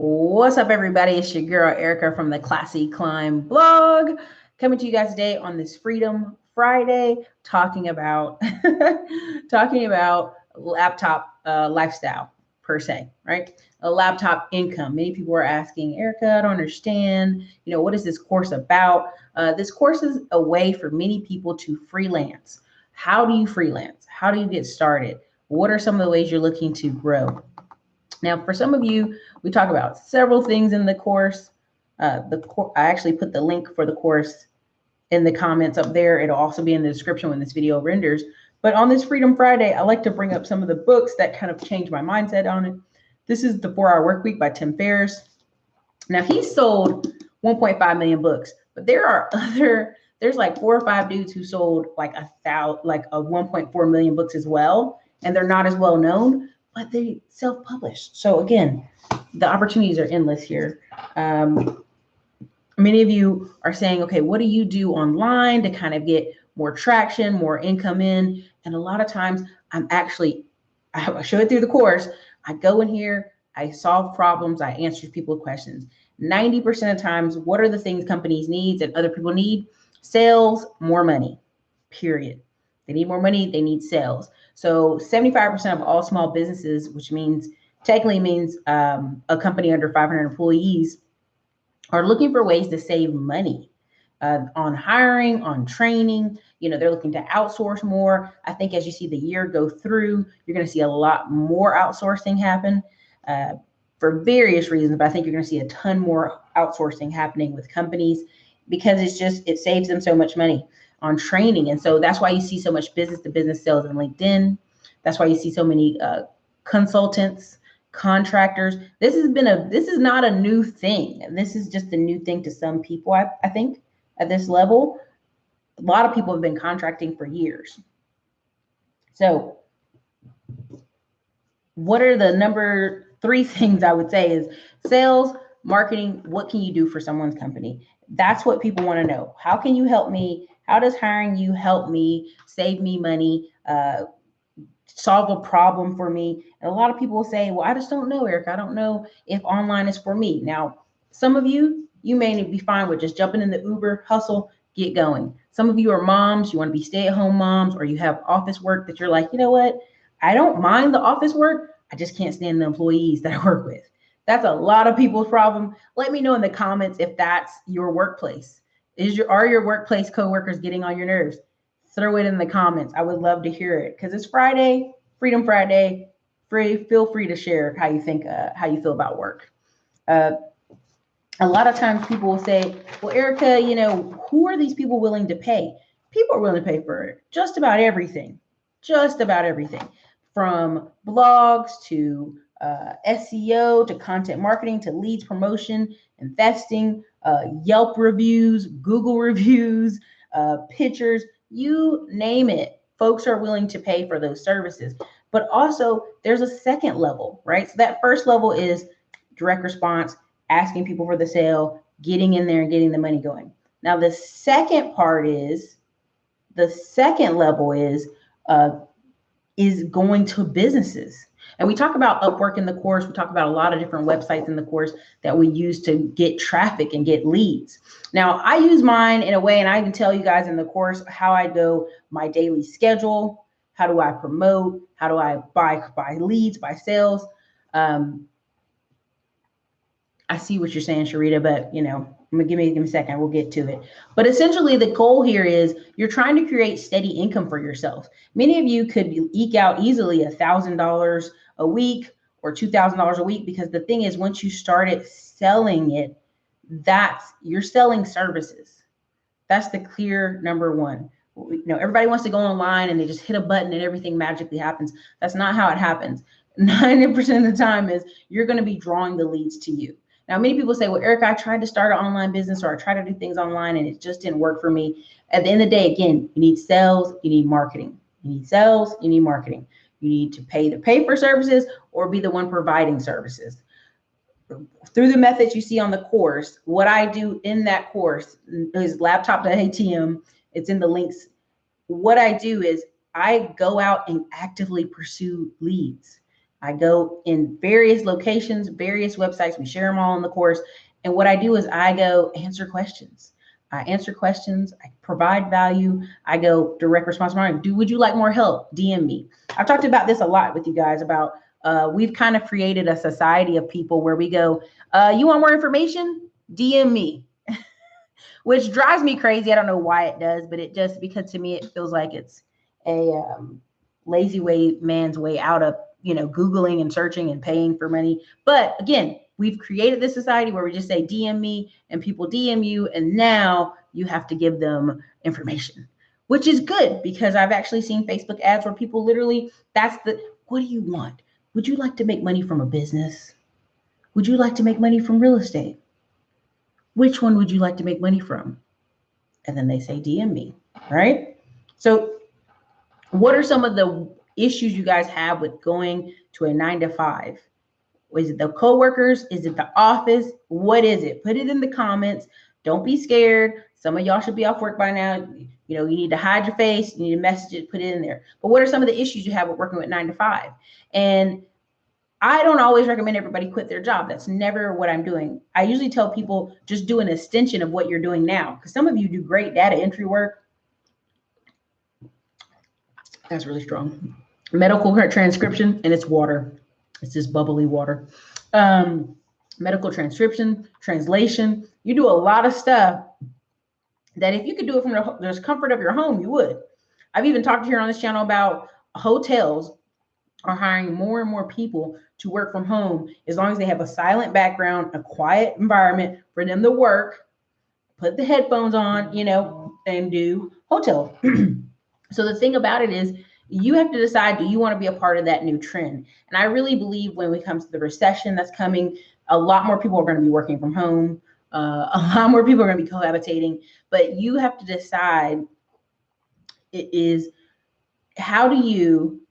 What's up, everybody? It's your girl Erica from the Classy Climb blog, coming to you guys today on this Freedom Friday, talking about talking about laptop lifestyle per se, right? A laptop income. Many people are asking, Erica, I don't understand. What is this course about? This course is a way for many people to freelance. How do you freelance? How do you get started? What are some of the ways you're looking to grow? Now, for some of you, we talk about several things in the course. I actually put the link for the course in the comments up there. It'll also be in the description when this video renders. But on this Freedom Friday, I like to bring up some of the books that kind of changed my mindset on it. This is The 4-Hour Workweek by Tim Ferriss. Now, he sold 1.5 million books, but there's like 4 or 5 dudes who sold like a 1.4 million books as well, and they're not as well known, but they self-published. So again, the opportunities are endless here. Many of you are saying, okay, what do you do online to kind of get more traction, more income in? And a lot of times I show it through the course. I go in here, I solve problems, I answer people's questions. 90% of times, what are the things companies need and other people need? Sales, more money, period. They need more money, they need sales. So 75% of all small businesses, which technically means a company under 500 employees, are looking for ways to save money on hiring, on training. They're looking to outsource more. I think as you see the year go through, you're going to see a lot more outsourcing happen for various reasons. But I think you're going to see a ton more outsourcing happening with companies because it saves them so much money on training. And so that's why you see so much business to business sales in LinkedIn. That's why you see so many consultants, contractors. This is not a new thing. This is just a new thing to some people. I think at this level, a lot of people have been contracting for years. So what are the number 3 things I would say is sales, marketing. What can you do for someone's company? That's what people want to know. How can you help me? How does hiring you help me save me money, solve a problem for me? And a lot of people will say, well, I just don't know, Eric. I don't know if online is for me. Now, some of you may be fine with just jumping in the Uber, hustle, get going. Some of you are moms, you want to be stay-at-home moms, or you have office work that you're like, you know what? I don't mind the office work. I just can't stand the employees that I work with. That's a lot of people's problem. Let me know in the comments if that's your workplace. Are your workplace coworkers getting on your nerves? Throw it in the comments. I would love to hear it because it's Friday, Freedom Friday. Feel free to share how you feel about work. A lot of times people will say, well, Erica, who are these people willing to pay? People are willing to pay for just about everything, from blogs to SEO to content marketing to leads promotion, investing, Yelp reviews, Google reviews, pictures, you name it. Folks are willing to pay for those services. But also there's a second level, right? So that first level is direct response, asking people for the sale, getting in there and getting the money going. Now the second level is going to businesses. And we talk about Upwork in the course. We talk about a lot of different websites in the course that we use to get traffic and get leads. Now, I use mine in a way, and I can tell you guys in the course how I go my daily schedule. How do I promote? How do I buy leads, buy sales? I see what you're saying, Sharita, but give me a second. We'll get to it. But essentially, the goal here is you're trying to create steady income for yourself. Many of you could eke out easily $1,000 a week or $2,000 a week, because the thing is, once you started selling it, you're selling services. That's the clear number one. Everybody wants to go online and they just hit a button and everything magically happens. That's not how it happens. 90% of the time is you're going to be drawing the leads to you. Now, many people say, well, Eric, I tried to start an online business or I tried to do things online and it just didn't work for me. At the end of the day, again, you need sales, you need marketing. You need sales, you need marketing. You need to pay for services or be the one providing services. Through the methods you see on the course, what I do in that course is laptop.atm. It's in the links. What I do is I go out and actively pursue leads. I go in various locations, various websites. We share them all in the course. And what I do is I go answer questions. I answer questions. I provide value. I go direct response marketing. Would you like more help? DM me. I've talked about this a lot with you guys about we've kind of created a society of people where we go, you want more information? DM me, which drives me crazy. I don't know why it does, but it just, because to me, it feels like it's a lazy way, man's way out of, Googling and searching and paying for money. But again, we've created this society where we just say DM me and people DM you, and now you have to give them information, which is good because I've actually seen Facebook ads where people literally, what do you want? Would you like to make money from a business? Would you like to make money from real estate? Which one would you like to make money from? And then they say DM me, right? So what are some of the issues you guys have with going to a 9 to 5? Is it the coworkers? Is it the office? What is it? Put it in the comments. Don't be scared. Some of y'all should be off work by now. You need to hide your face. You need to message it, put it in there. But what are some of the issues you have with working with 9 to 5? And I don't always recommend everybody quit their job. That's never what I'm doing. I usually tell people just do an extension of what you're doing now. Because some of you do great data entry work. That's really strong. Medical transcription, and it's water. It's just bubbly water. Medical transcription, translation. You do a lot of stuff that if you could do it from the comfort of your home, you would. I've even talked here on this channel about hotels are hiring more and more people to work from home as long as they have a silent background, a quiet environment for them to work, put the headphones on, and do hotel. So the thing about it is you have to decide, do you want to be a part of that new trend? And I really believe when it comes to the recession that's coming, a lot more people are going to be working from home. A lot more people are going to be cohabitating, but you have to decide how do you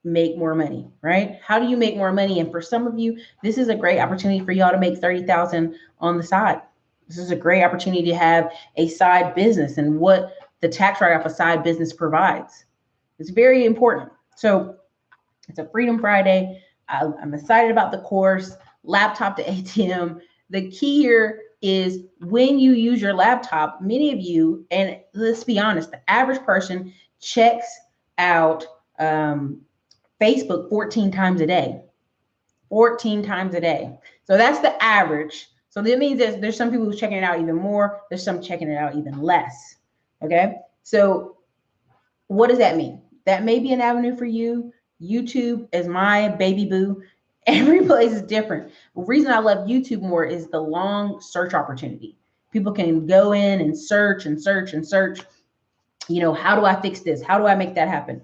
make more money, right? How do you make more money? And for some of you, this is a great opportunity for y'all to make 30,000 on the side. This is a great opportunity to have a side business and what the tax write-off a side business provides. It's very important. So it's a Freedom Friday. I'm excited about the course, laptop to ATM. The key here is when you use your laptop, many of you, and let's be honest, the average person checks out Facebook 14 times a day. 14 times a day. So that's the average. So that means there's some people who's checking it out even more. There's some checking it out even less. Okay. So what does that mean? That may be an avenue for you. YouTube is my baby boo. Every place is different. The reason I love YouTube more is the long search opportunity. People can go in and search and search and search. How do I fix this? How do I make that happen?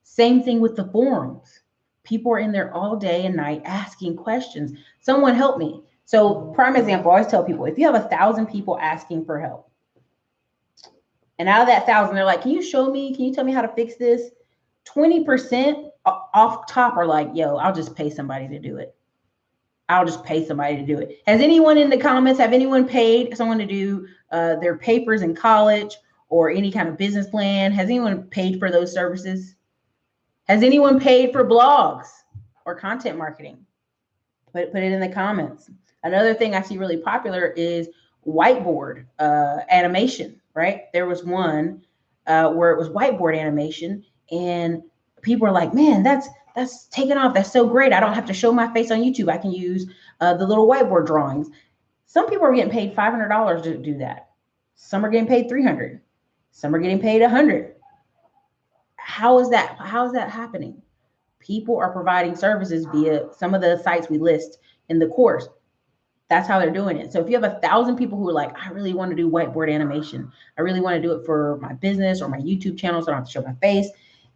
Same thing with the forums. People are in there all day and night asking questions. Someone help me. So prime example, I always tell people, if you have 1,000 people asking for help, and out of that 1,000, they're like, can you tell me how to fix this? 20% off top are like, yo, I'll just pay somebody to do it. Has anyone in the comments, have anyone paid someone to do their papers in college or any kind of business plan? Has anyone paid for those services? Has anyone paid for blogs or content marketing? Put it in the comments. Another thing I see really popular is whiteboard animation, right? There was one where it was whiteboard animation, and people are like, man, that's taken off. That's so great. I don't have to show my face on YouTube. I can use the little whiteboard drawings. Some people are getting paid $500 to do that. Some are getting paid $300. Some are getting paid $100. How is that happening? People are providing services via some of the sites we list in the course. That's how they're doing it. So if you have 1,000 people who are like, I really want to do whiteboard animation. I really want to do it for my business or my YouTube channel so I don't have to show my face.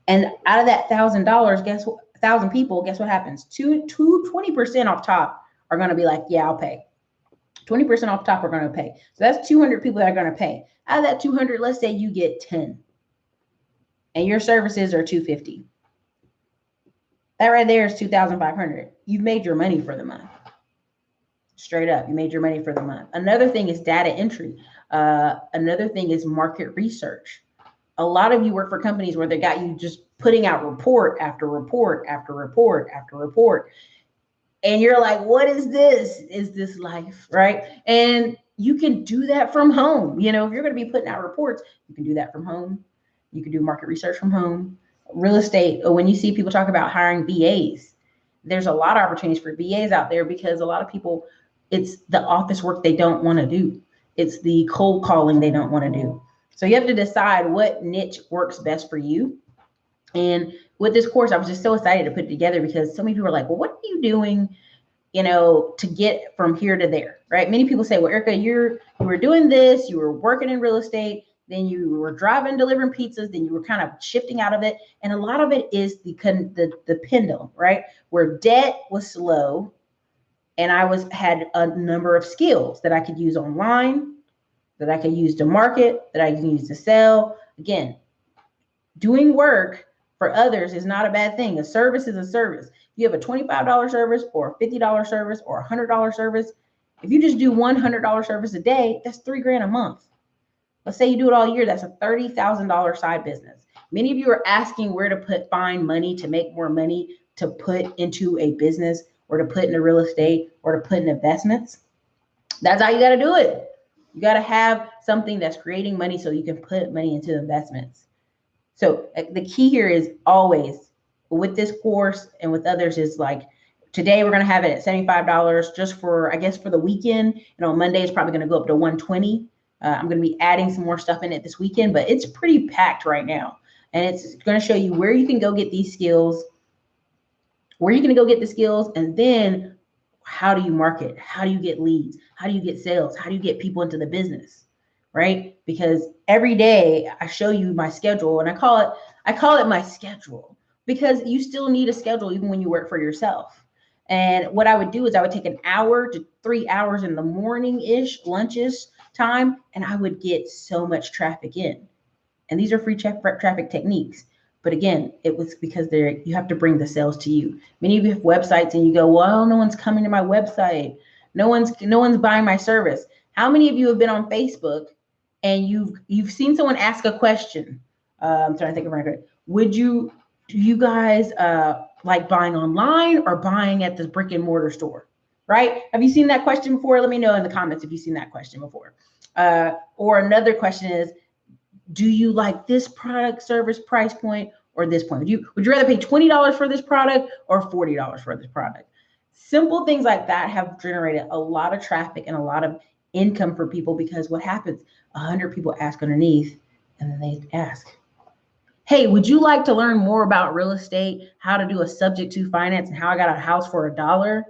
And out of that $1,000, guess what? 1,000 people, guess what happens? 20% off top are going to be like, yeah, I'll pay. 20% off top are going to pay. So that's 200 people that are going to pay. Out of that 200, let's say you get 10. And your services are $250. That right there is $2,500. You've made your money for the month. Straight up, you made your money for the month. Another thing is data entry. Another thing is market research. A lot of you work for companies where they got you just putting out report after report after report after report. And you're like, what is this? Is this life? Right? And you can do that from home. You know, if you're going to be putting out reports, you can do that from home. You can do market research from home. Real estate, when you see people talk about hiring VAs, there's a lot of opportunities for VAs out there because a lot of people, it's the office work they don't want to do. It's the cold calling they don't want to do. So you have to decide what niche works best for you. And with this course, I was just so excited to put it together because so many people are like, well, what are you doing, to get from here to there, right? Many people say, well, Erica, you were doing this, you were working in real estate, then you were driving, delivering pizzas, then you were kind of shifting out of it. And a lot of it is the pendulum, right? Where debt was slow and had a number of skills that I could use online, that I could use to market, that I can use to sell. Again, doing work for others is not a bad thing. A service is a service. If you have a $25 service or a $50 service or a $100 service, if you just do $100 service a day, that's $3,000 a month. Let's say you do it all year, that's a $30,000 side business. Many of you are asking where to find money to make more money to put into a business or to put into real estate or to put in investments. That's how you got to do it. You got to have something that's creating money so you can put money into investments. So the key here is always with this course and with others is like, today we're going to have it at $75 just for, I guess, for the weekend. And on Monday, it's probably going to go up to $120. I'm going to be adding some more stuff in it this weekend, but it's pretty packed right now. And it's going to show you where you can go get these skills, where you're going to go get the skills, and then how do you market? How do you get leads? How do you get sales? How do you get people into the business? Right? Because every day I show you my schedule, and I call it my schedule because you still need a schedule even when you work for yourself. And what I would do is I would take an hour to 3 hours in the morning-ish, lunches time, and I would get so much traffic in. And these are free traffic techniques. But again, it was because you have to bring the sales to you. Many of you have websites and you go, well, no one's coming to my website. No one's buying my service. How many of you have been on Facebook and you've seen someone ask a question? I'm trying to think of it. Do you guys like buying online or buying at the brick and mortar store? Right? Have you seen that question before? Let me know in the comments if you've seen that question before. Or another question is, do you like this product, service, price point, or this point? Would you rather pay $20 for this product or $40 for this product? Simple things like that have generated a lot of traffic and a lot of income for people because what happens, 100 people ask underneath and then they ask, hey, would you like to learn more about real estate, how to do a subject to finance, and how I got a house for $1?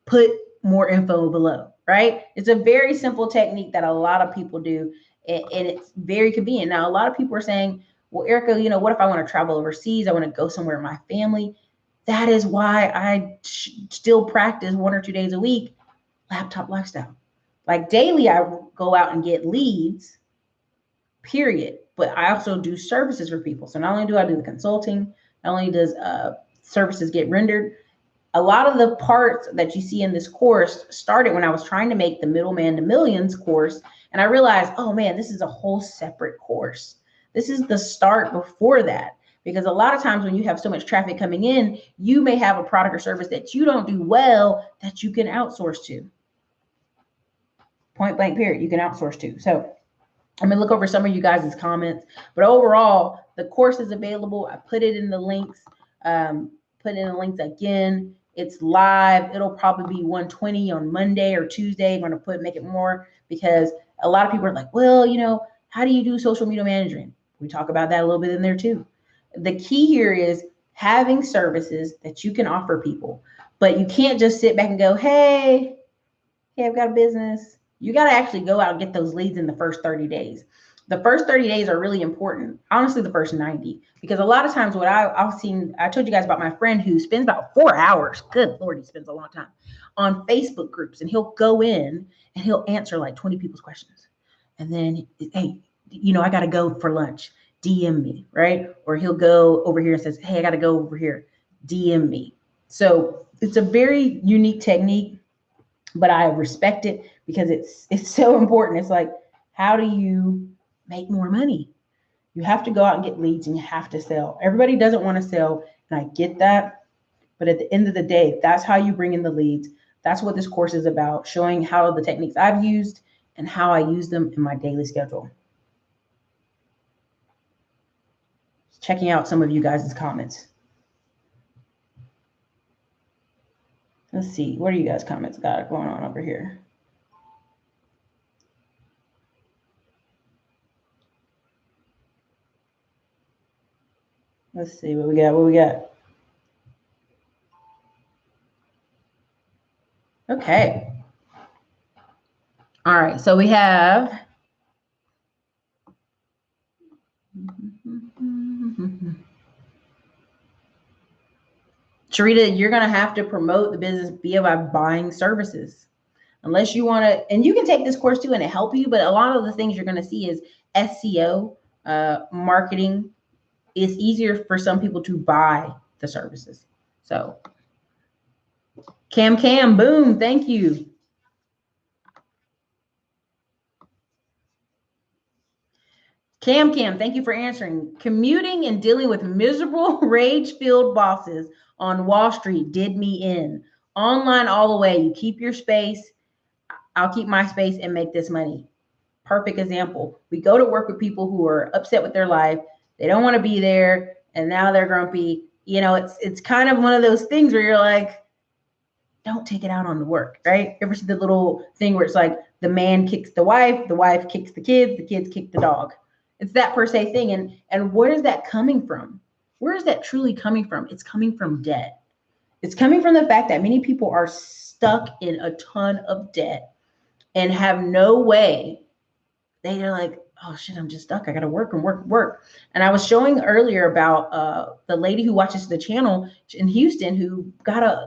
Put more info below, right? It's a very simple technique that a lot of people do, and it's very convenient. Now, a lot of people are saying, well, Erica, what if I want to travel overseas? I want to go somewhere with my family. That is why I still practice 1 or 2 days a week, laptop lifestyle. Like daily, I go out and get leads, period. But I also do services for people. So not only do I do the consulting, not only does services get rendered, a lot of the parts that you see in this course started when I was trying to make the Middleman to Millions course. And I realized, oh man, this is a whole separate course. This is the start before that. Because a lot of times when you have so much traffic coming in, you may have a product or service that you don't do well that you can outsource to. Point blank period, you can outsource to. So I'm gonna look over some of you guys' comments, but overall, the course is available. I put it in the links, again. It's live. It'll probably be 120 on Monday or Tuesday. I'm gonna make it more because a lot of people are like, well, how do you do social media management? We talk about that a little bit in there too. The key here is having services that you can offer people, but you can't just sit back and go, hey, I've got a business. You got to actually go out and get those leads in the first 30 days. The first 30 days are really important. Honestly, the first 90, because a lot of times what I've seen, I told you guys about my friend who spends about 4 hours, good Lord, he spends a long time on Facebook groups, and he'll go in and he'll answer like 20 people's questions. And then, hey, I got to go for lunch. DM me, right? Or he'll go over here and says, hey, I got to go over here. DM me. So it's a very unique technique, but I respect it because it's so important. It's like, how do you make more money? You have to go out and get leads, and you have to sell. Everybody doesn't want to sell, and I get that. But at the end of the day, that's how you bring in the leads. That's what this course is about, showing how the techniques I've used and how I use them in my daily schedule. Checking out some of you guys' comments. Let's see, what are you guys' comments got going on over here? Let's see what we got. Okay. All right, so we have Sharita, you're going to have to promote the business via by buying services. Unless you want to, and you can take this course too and it help you, but a lot of the things you're going to see is SEO, marketing. It's easier for some people to buy the services. So Cam, boom, thank you. Cam, thank you for answering. Commuting and dealing with miserable, rage-filled bosses on Wall Street did me in. Online all the way. You keep your space. I'll keep my space and make this money. Perfect example. We go to work with people who are upset with their life. They don't want to be there, and now they're grumpy. You know, it's kind of one of those things where you're like, don't take it out on the work, right? You ever see the little thing where it's like the man kicks the wife kicks the kids kick the dog. It's that per se thing. And where is that coming from? Where is that truly coming from? It's coming from debt. It's coming from the fact that many people are stuck in a ton of debt and have no way. They're like, oh shit, I'm just stuck. I got to work. And I was showing earlier about the lady who watches the channel in Houston who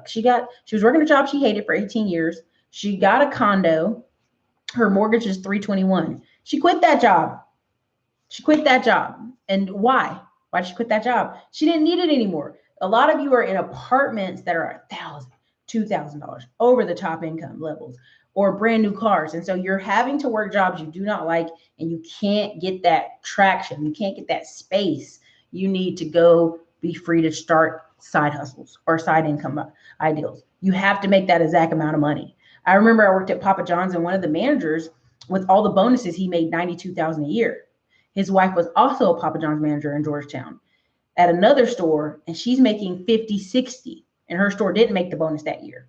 she was working a job she hated for 18 years. She got a condo. Her mortgage is $321. She quit that job. And why? Why did she quit that job? She didn't need it anymore. A lot of you are in apartments that are $1,000, $2,000 over the top income levels, or brand new cars. And so you're having to work jobs you do not like, and you can't get that traction. You can't get that space. You need to go be free to start side hustles or side income ideals. You have to make that exact amount of money. I remember I worked at Papa John's, and one of the managers, with all the bonuses, he made $92,000 a year. His wife was also a Papa John's manager in Georgetown at another store, and she's making 50, 60, and her store didn't make the bonus that year.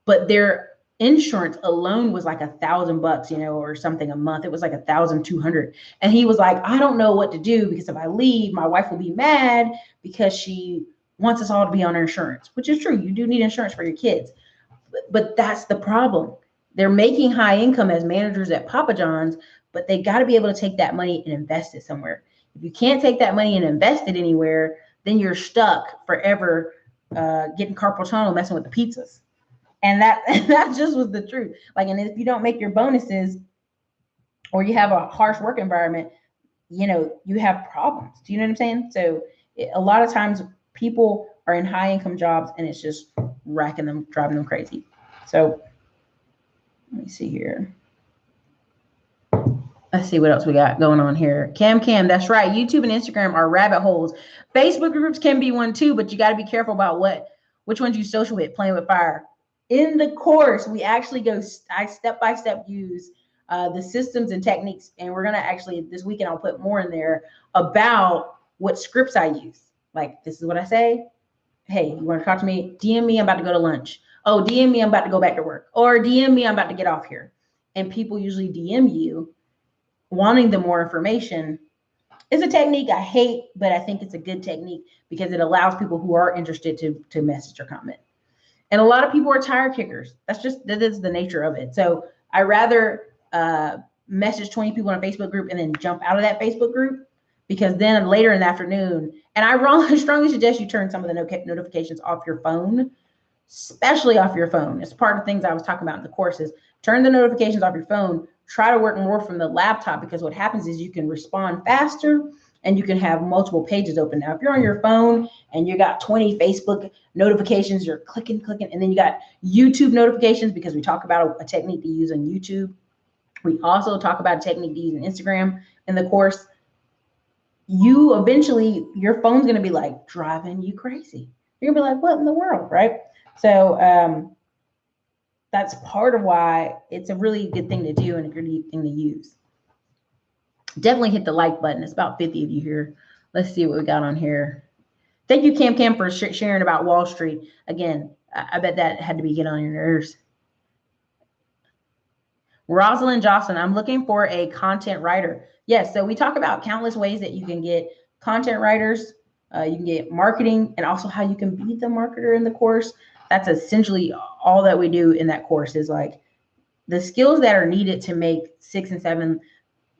But their insurance alone was like $1,000, or something a month. It was like 1,200. And he was like, I don't know what to do, because if I leave, my wife will be mad because she wants us all to be on her insurance, which is true. You do need insurance for your kids. But that's the problem. They're making high income as managers at Papa John's, but they got to be able to take that money and invest it somewhere. If you can't take that money and invest it anywhere, then you're stuck forever getting carpal tunnel messing with the pizzas. And that just was the truth. Like, and if you don't make your bonuses, or you have a harsh work environment, you have problems. Do you know what I'm saying? So a lot of times people are in high income jobs, and it's just driving them crazy. So let me see here. Let's see what else we got going on here. Cam, that's right. YouTube and Instagram are rabbit holes. Facebook groups can be one too, but you got to be careful about which ones you social with. Playing with fire. In the course, we actually I step-by-step use the systems and techniques, and we're going to actually, this weekend, I'll put more in there about what scripts I use. Like, this is what I say. Hey, you want to talk to me? DM me, I'm about to go to lunch. Oh, DM me, I'm about to go back to work. Or DM me, I'm about to get off here. And people usually DM you wanting the more information. It's a technique I hate, but I think it's a good technique because it allows people who are interested to message or comment. And a lot of people are tire kickers. That is the nature of it. So I rather message 20 people in a Facebook group and then jump out of that Facebook group, because then later in the afternoon, and I strongly suggest you turn some of the notifications off your phone, especially off your phone. It's part of the things I was talking about in the courses. Turn the notifications off your phone. Try to work more from the laptop, because what happens is you can respond faster and you can have multiple pages open. Now, if you're on your phone and you got 20 Facebook notifications, you're clicking, and then you got YouTube notifications, because we talk about a technique to use on YouTube. We also talk about a technique to use on Instagram in the course. you eventually, your phone's going to be like driving you crazy. You're going to be like, what in the world, right? So that's part of why it's a really good thing to do and a good thing to use. Definitely hit the like button. It's about 50 of you here. Let's see what we got on here. Thank you, Cam, for sharing about Wall Street. Again, I bet that had to be getting on your nerves. Rosalind Johnson, I'm looking for a content writer. Yes, so we talk about countless ways that you can get content writers, you can get marketing, and also how you can be the marketer in the course. That's essentially all that we do in that course is like the skills that are needed to make 6 and 7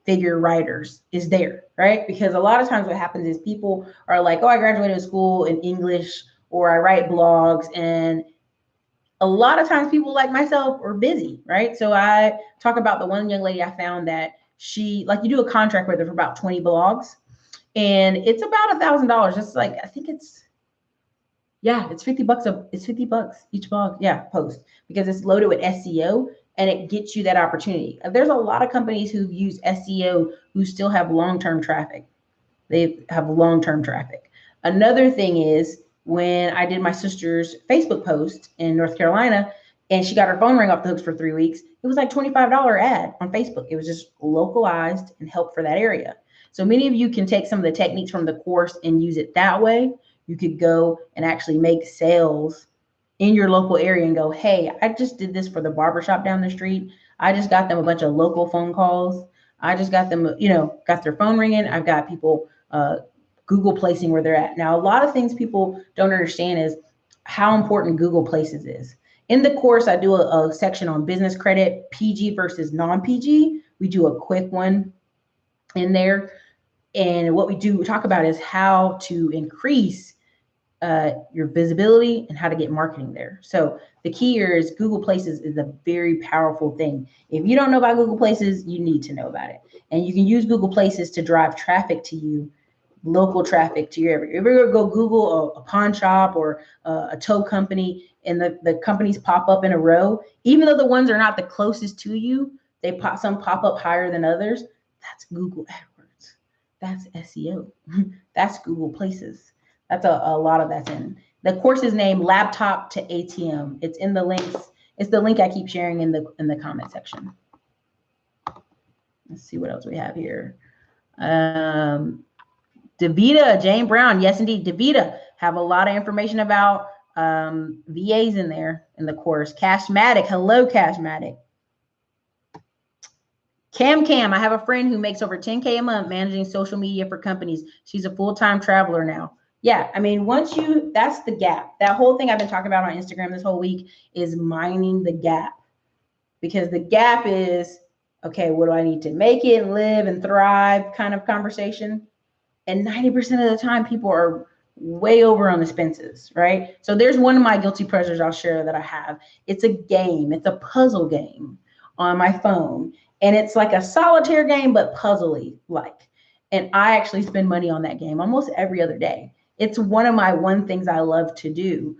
figure writers is there, right? Because a lot of times what happens is people are like, oh, I graduated school in English or I write blogs, and a lot of times people like myself are busy, right? So I talk about the one young lady I found that she, like, you do a contract with her for about 20 blogs, and it's about $1,000. It's like, I think it's, yeah, it's $50 it's $50 each blog, yeah, post, because it's loaded with SEO and it gets you that opportunity. There's a lot of companies who use SEO who still have long-term traffic. They have long-term traffic. Another thing is when I did my sister's Facebook post in North Carolina and she got her phone ring off the hooks for 3 weeks, it was like $25 ad on Facebook. It was just localized and helped for that area. So many of you can take some of the techniques from the course and use it that way. You could go and actually make sales in your local area and go, hey, I just did this for the barbershop down the street. I just got them a bunch of local phone calls. I just got them, got their phone ringing. I've got people Google placing where they're at. Now, a lot of things people don't understand is how important Google Places is. In the course, I do a section on business credit, PG versus non-PG. We do a quick one in there. And what we talk about is how to increase your visibility and how to get marketing there. So the key here is Google Places is a very powerful thing. If you don't know about Google Places, you need to know about it. And you can use Google Places to drive traffic to you, local traffic to your area. If you ever go Google a pawn shop or a tow company and the companies pop up in a row, even though the ones are not the closest to you, some pop up higher than others. That's Google AdWords. That's SEO. That's Google Places. That's a lot of that's in. The course is named Laptop to ATM. It's in the links. It's the link I keep sharing in the comment section. Let's see what else we have here. Davita, Jane Brown. Yes, indeed. Davita have a lot of information about VAs in there in the course. Cashmatic. Hello, Cashmatic. Cam, I have a friend who makes over 10K a month managing social media for companies. She's a full-time traveler now. Yeah, I mean, that's the gap. That whole thing I've been talking about on Instagram this whole week is mining the gap. Because the gap is, okay, what do I need to make it, live, and thrive kind of conversation. And 90% of the time, people are way over on expenses, right? So there's one of my guilty pleasures I'll share that I have. It's a game. It's a puzzle game on my phone. And it's like a solitaire game, but puzzly like. And I actually spend money on that game almost every other day. It's one of my things I love to do.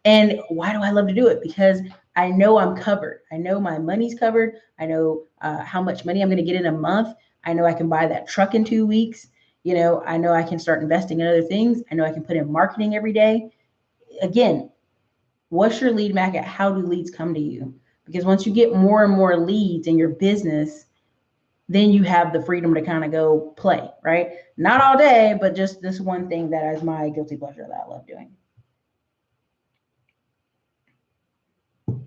And why do I love to do it? Because I know I'm covered. I know my money's covered. I know how much money I'm going to get in a month. I know I can buy that truck in 2 weeks. I know I can start investing in other things. I know I can put in marketing every day. Again, what's your lead magnet? How do leads come to you? Because once you get more and more leads in your business, then you have the freedom to kind of go play, right? Not all day, but just this one thing that is my guilty pleasure that I love doing.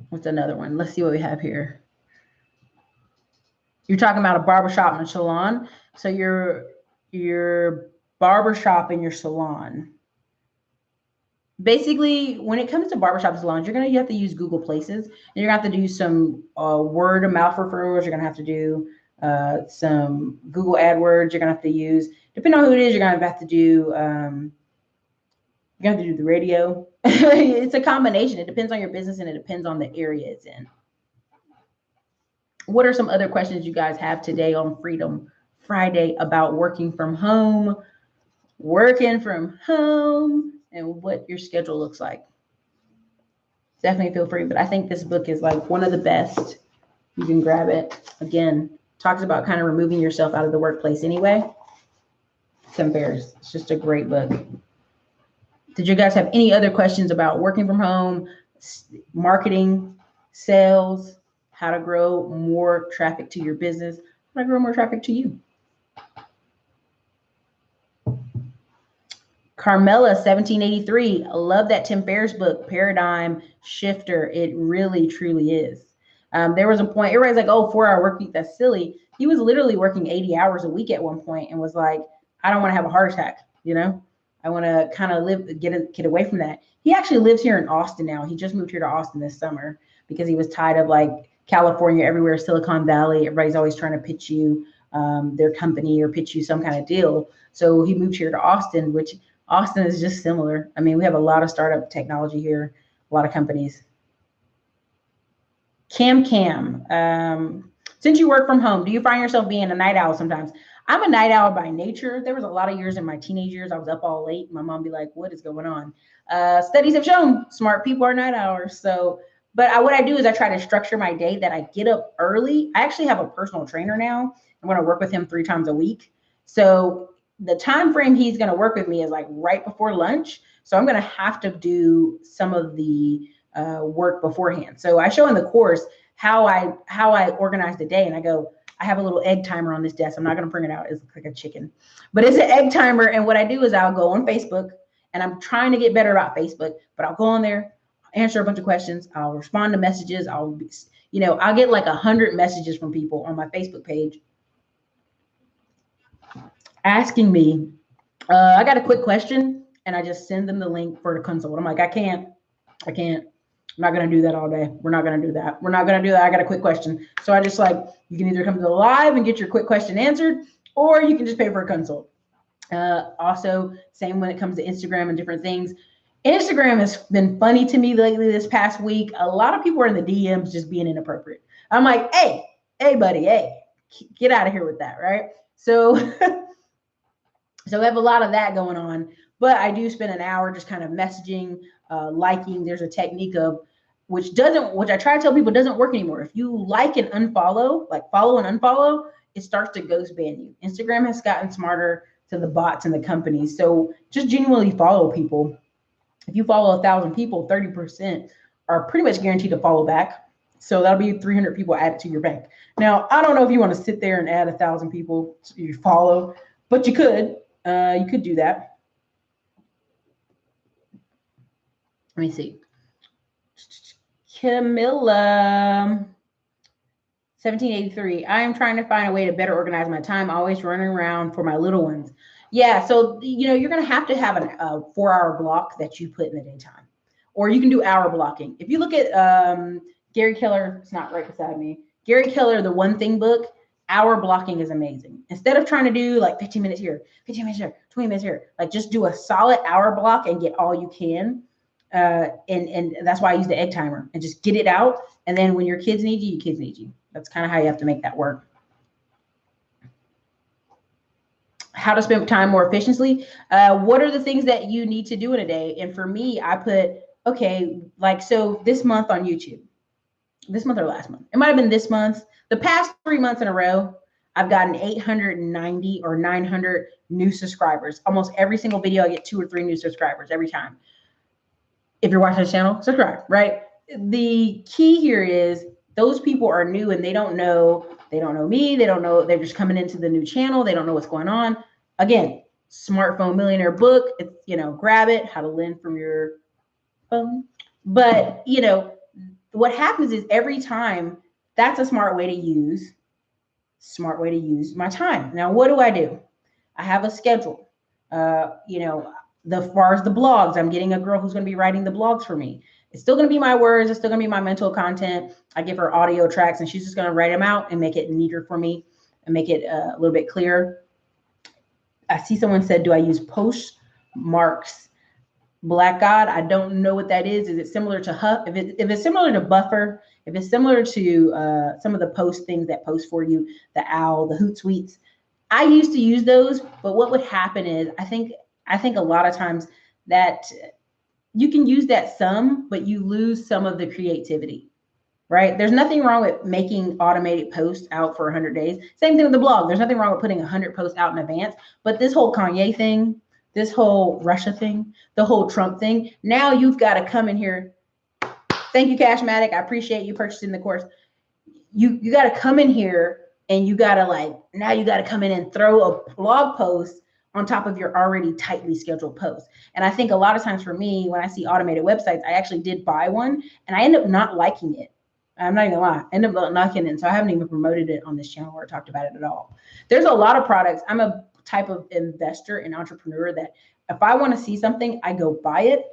What's another one? Let's see what we have here. You're talking about a barbershop and salon. So your barbershop and your salon. Basically, when it comes to barbershop salons, you have to use Google Places. And you're going to have to do some word of mouth referrals. You're going to have to do some Google AdWords. You're going to have to use, depending on who it is, you're going to have to do the radio. It's a combination. It depends on your business and it depends on the area it's in. What are some other questions you guys have today on Freedom Friday about working from home, and what your schedule looks like? Definitely feel free, but I think this book is like one of the best. You can grab it. Again, talks about kind of removing yourself out of the workplace anyway. Tim Ferriss. It's just a great book. Did you guys have any other questions about working from home, marketing, sales, how to grow more traffic to your business, how to grow more traffic to you? Carmela, 1783. I love that Tim Ferriss book, Paradigm Shifter. It really, truly is. There was a point, everybody's like, oh, 4-hour work week, that's silly. He was literally working 80 hours a week at one point and was like, I don't want to have a heart attack, you know? I want to kind of get away from that. He actually lives here in Austin now. He just moved here to Austin this summer because he was tired of like California, everywhere, Silicon Valley. Everybody's always trying to pitch you their company or pitch you some kind of deal. So he moved here to Austin, which Austin is just similar. I mean, we have a lot of startup technology here, a lot of companies. Cam, since you work from home, do you find yourself being a night owl sometimes? I'm a night owl by nature. There was a lot of years in my teenage years I was up all late. My mom be like, what is going on? Studies have shown smart people are night owls. So, but what I do is I try to structure my day that I get up early. I actually have a personal trainer now. I'm going to work with him 3 times a week. So the time frame he's going to work with me is like right before lunch. So I'm going to have to do some of the work beforehand. So I show in the course how I organize the day, and I go, I have a little egg timer on this desk. I'm not going to bring it out. It's like a chicken, but it's an egg timer. And what I do is I'll go on Facebook, and I'm trying to get better about Facebook, but I'll go on there, answer a bunch of questions. I'll respond to messages. I'll get like 100 messages from people on my Facebook page asking me, I got a quick question, and I just send them the link for the consult. I'm like, I can't. I'm not going to do that all day. We're not going to do that. I got a quick question. So I just like, you can either come to the live and get your quick question answered, or you can just pay for a consult. Also, same when it comes to Instagram and different things. Instagram has been funny to me lately this past week. A lot of people are in the DMs just being inappropriate. I'm like, hey, buddy, hey, get out of here with that, right? So, so we have a lot of that going on. But I do spend an hour just kind of messaging, liking. There's a technique of which I try to tell people doesn't work anymore. If you like and unfollow, like follow and unfollow, it starts to ghost ban you. Instagram has gotten smarter to the bots and the companies. So just genuinely follow people. If you follow 1,000 people, 30% are pretty much guaranteed to follow back. So that'll be 300 people added to your bank. Now, I don't know if you want to sit there and add 1,000 people to you follow, but you could. You could do that. Let me see. Camilla, 1783. I am trying to find a way to better organize my time, always running around for my little ones. Yeah, so you're going to have a 4-hour block that you put in the daytime, or you can do hour blocking. If you look at Gary Keller, it's not right beside me. Gary Keller, the One Thing book, hour blocking is amazing. Instead of trying to do like 15 minutes here, 15 minutes here, 20 minutes here, like just do a solid hour block and get all you can. And that's why I use the egg timer and just get it out. And then when your kids need you, your kids need you. That's kind of how you have to make that work. How to spend time more efficiently. What are the things that you need to do in a day? And for me, I put, okay, like, so this month on YouTube, this month or last month, it might've been this month, the past 3 months in a row, I've gotten 890 or 900 new subscribers. Almost every single video, I get 2 or 3 new subscribers every time. If you're watching the channel, subscribe, right? The key here is those people are new and they don't know me. They don't know, they're just coming into the new channel. They don't know what's going on. Again, Smartphone Millionaire book, it's, grab it, how to lend from your phone. But, what happens is every time, that's a smart way to use my time. Now, what do? I have a schedule. As far as the blogs, I'm getting a girl who's going to be writing the blogs for me. It's still going to be my words. It's still going to be my mental content. I give her audio tracks and she's just going to write them out and make it neater for me and make it a little bit clearer. I see someone said, do I use Postmarks? Black God, I don't know what that is. Is it similar to Huff? If it's similar to Buffer, if it's similar to some of the post things that post for you, the Owl, the Hootsuite, I used to use those. But what would happen is I think a lot of times that you can use that some, but you lose some of the creativity. right? There's nothing wrong with making automated posts out for 100 days. Same thing with the blog. There's nothing wrong with putting 100 posts out in advance. But this whole Kanye thing, this whole Russia thing, the whole Trump thing, now you've got to come in here. Thank you, Cashmatic. I appreciate you purchasing the course. You got to come in here and you got to now you got to come in and throw a blog post on top of your already tightly scheduled post. And I think a lot of times for me, when I see automated websites, I actually did buy one and I end up not liking it. I'm not even gonna lie, I end up not liking it. So I haven't even promoted it on this channel or talked about it at all. There's a lot of products. I'm a type of investor and entrepreneur that if I want to see something, I go buy it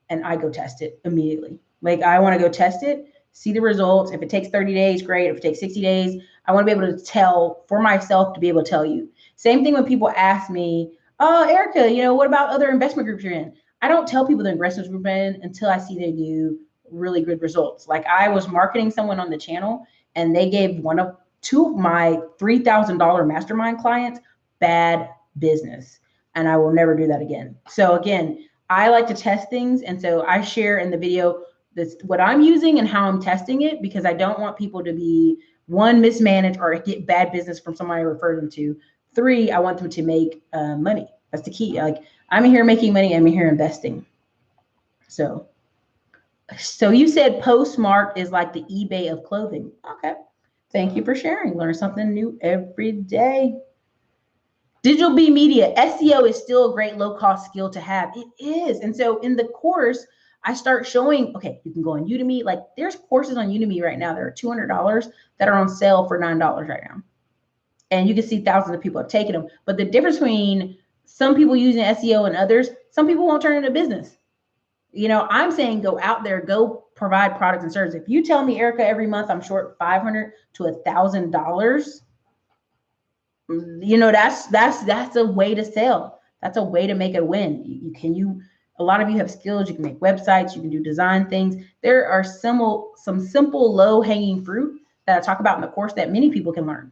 and I go test it immediately. Like I want to go test it, see the results. If it takes 30 days, great. If it takes 60 days, I want to be able to tell for myself, to be able to tell you. Same thing when people ask me, oh, Erica, what about other investment groups you're in? I don't tell people the investment group I'm in until I see they do really good results. Like I was marketing someone on the channel and they gave two of my $3,000 mastermind clients bad business. And I will never do that again. So again, I like to test things. And so I share in the video what I'm using and how I'm testing it, because I don't want people to be, one, mismanaged or get bad business from somebody I refer them to. 3, I want them to make money. That's the key. Like I'm here making money. I'm here investing. So you said Postmark is like the eBay of clothing. Okay. Thank you for sharing. Learn something new every day. Digital B media, SEO is still a great low-cost skill to have. It is. And so in the course, I start showing, okay, you can go on Udemy. Like there's courses on Udemy right now that are $200 that are on sale for $9 right now. And you can see thousands of people have taken them. But the difference between some people using SEO and others, some people won't turn it into business. I'm saying go out there, go provide products and services. If you tell me, Erica, every month I'm short $500 to $1,000, that's a way to sell. That's a way to make a win. A lot of you have skills. You can make websites. You can do design things. There are some simple low hanging fruit that I talk about in the course that many people can learn.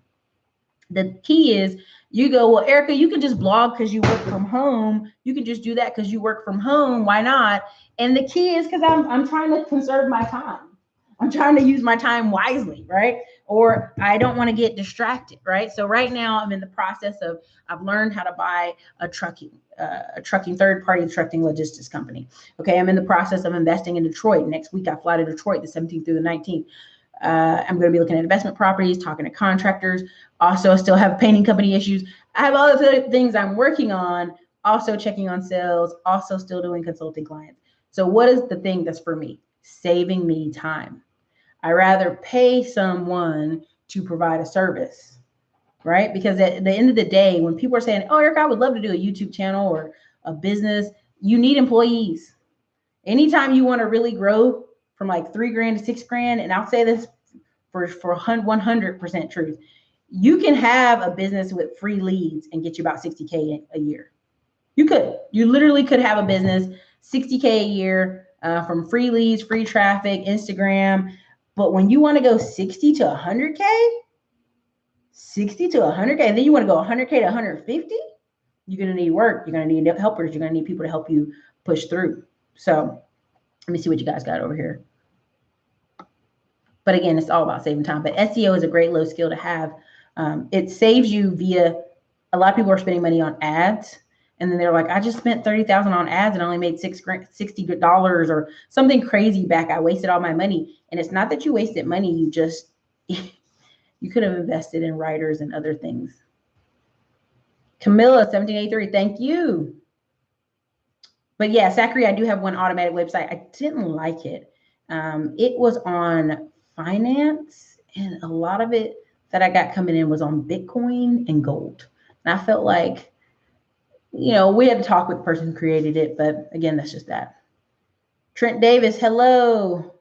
The key is you go, well, Erica, you can just blog because you work from home. You can just do that because you work from home. Why not? And the key is because I'm trying to conserve my time. I'm trying to use my time wisely, right? Or I don't want to get distracted, right? So right now I'm in the process of, I've learned how to buy a trucking third-party trucking logistics company. Okay, I'm in the process of investing in Detroit. Next week I fly to Detroit, the 17th through the 19th. I'm going to be looking at investment properties, talking to contractors. Also, still have painting company issues. I have all the other things I'm working on, also checking on sales, also still doing consulting clients. So what is the thing that's for me? Saving me time. I rather pay someone to provide a service, right? Because at the end of the day, when people are saying, oh, Eric, I would love to do a YouTube channel or a business, you need employees. Anytime you want to really grow from like $3,000 to $6,000, and I'll say this for 100% truth, you can have a business with free leads and get you about $60K a year. You literally could have a business, $60K a year from free leads, free traffic, Instagram. But when you want to go 60 to 100K, and then you want to go 100K to 150, you're going to need work. You're going to need helpers. You're going to need people to help you push through. So let me see what you guys got over here. But again, it's all about saving time. But SEO is a great low skill to have. It saves you via, a lot of people are spending money on ads. And then they're like, I just spent $30,000 on ads and only made $60 or something crazy back. I wasted all my money. And it's not that you wasted money. You just, you could have invested in writers and other things. Camilla, 1783, thank you. But yeah, Zachary, I do have one automatic website. I didn't like it. It was on finance, and a lot of it that I got coming in was on Bitcoin and gold. And I felt like, we had to talk with the person who created it, but again, that's just that. Trent Davis, hello.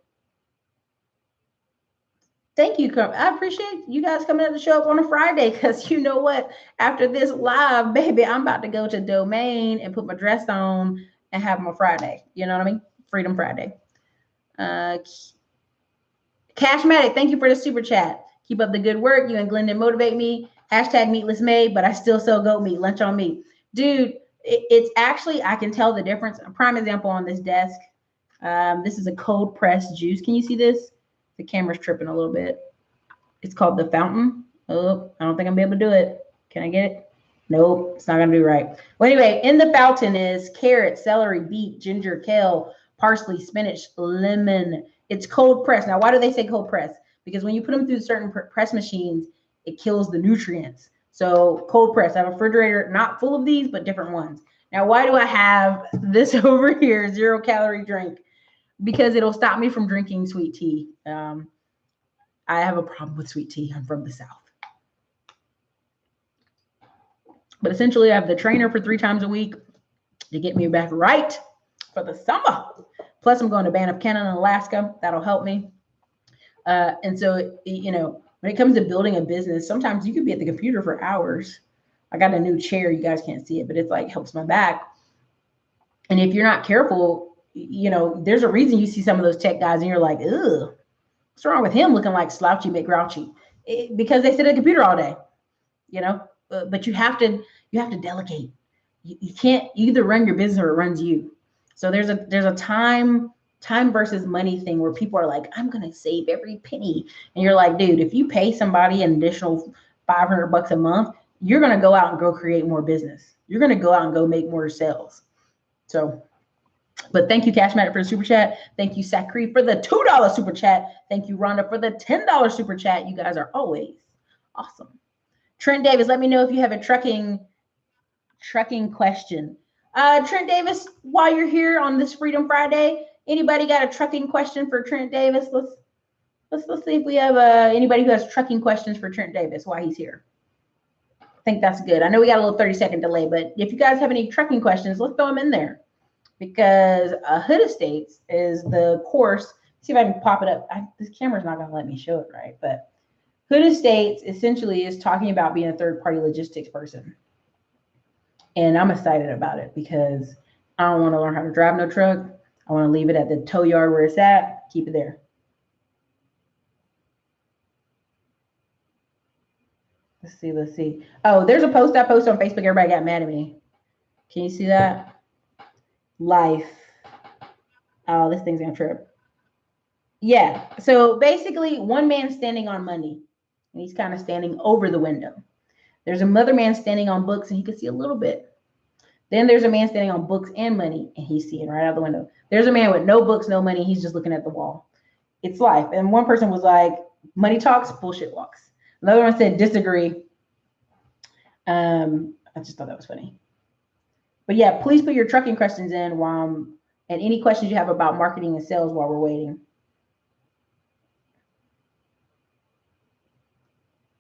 Thank you. I appreciate you guys coming out to show up on a Friday, because you know what? After this live, baby, I'm about to go to Domain and put my dress on and have my Friday. You know what I mean? Freedom Friday. Cashmatic, thank you for the super chat. Keep up the good work. You and Glendon motivate me. Hashtag meatless May, but I still sell goat meat. Lunch on me. Dude, it's actually, I can tell the difference. A prime example on this desk. This is a cold pressed juice. Can you see this? The camera's tripping a little bit. It's called the fountain. Oh, I don't think I'm gonna be able to do it. Can I get it? Nope, it's not gonna do right. Well, anyway, in the fountain is carrot, celery, beet, ginger, kale, parsley, spinach, lemon. It's cold pressed. Now, why do they say cold pressed? Because when you put them through certain press machines, it kills the nutrients. So cold pressed. I have a refrigerator not full of these, but different ones. Now, why do I have this over here, 0-calorie drink? Because it'll stop me from drinking sweet tea. I have a problem with sweet tea. I'm from the South. But essentially, I have the trainer for 3 times a week to get me back right for the summer. Plus, I'm going to Banff, Canada, and Alaska. That'll help me. And so, when it comes to building a business, sometimes you could be at the computer for hours. I got a new chair. You guys can't see it, but it's like helps my back. And if you're not careful, there's a reason you see some of those tech guys and you're like, ugh, what's wrong with him looking like slouchy McGrouchy? Because they sit at a computer all day, but you have to delegate. You can't either run your business or it runs you. So there's a time versus money thing where people are like, I'm going to save every penny. And you're like, dude, if you pay somebody an additional $500 a month, you're going to go out and go create more business. You're going to go out and go make more sales. So, but thank you, Cashmatic, for the super chat. Thank you, Sakri, for the $2 super chat. Thank you, Rhonda, for the $10 super chat. You guys are always awesome. Trent Davis, let me know if you have a trucking question. Trent Davis, while you're here on this Freedom Friday, anybody got a trucking question for Trent Davis? Let's see if we have anybody who has trucking questions for Trent Davis while he's here. I think that's good. I know we got a little 30-second delay, but if you guys have any trucking questions, let's throw them in there. Because Hood Estates is the course. See if I can pop it up. This camera's not going to let me show it right, but Hood Estates essentially is talking about being a third-party logistics person. And I'm excited about it because I don't want to learn how to drive no truck. I want to leave it at the tow yard where it's at, keep it there. Let's see. Oh, there's a post I posted on Facebook. Everybody got mad at me. Can you see that? Life. Oh, this thing's gonna trip. Yeah. So basically, one man standing on money, and he's kind of standing over the window. There's another man standing on books, and he can see a little bit. Then there's a man standing on books and money, and he's seeing right out the window. There's a man with no books, no money. He's just looking at the wall. It's life. And one person was like, money talks, bullshit walks. Another one said, disagree. I just thought that was funny. But yeah, please put your trucking questions in and any questions you have about marketing and sales while we're waiting.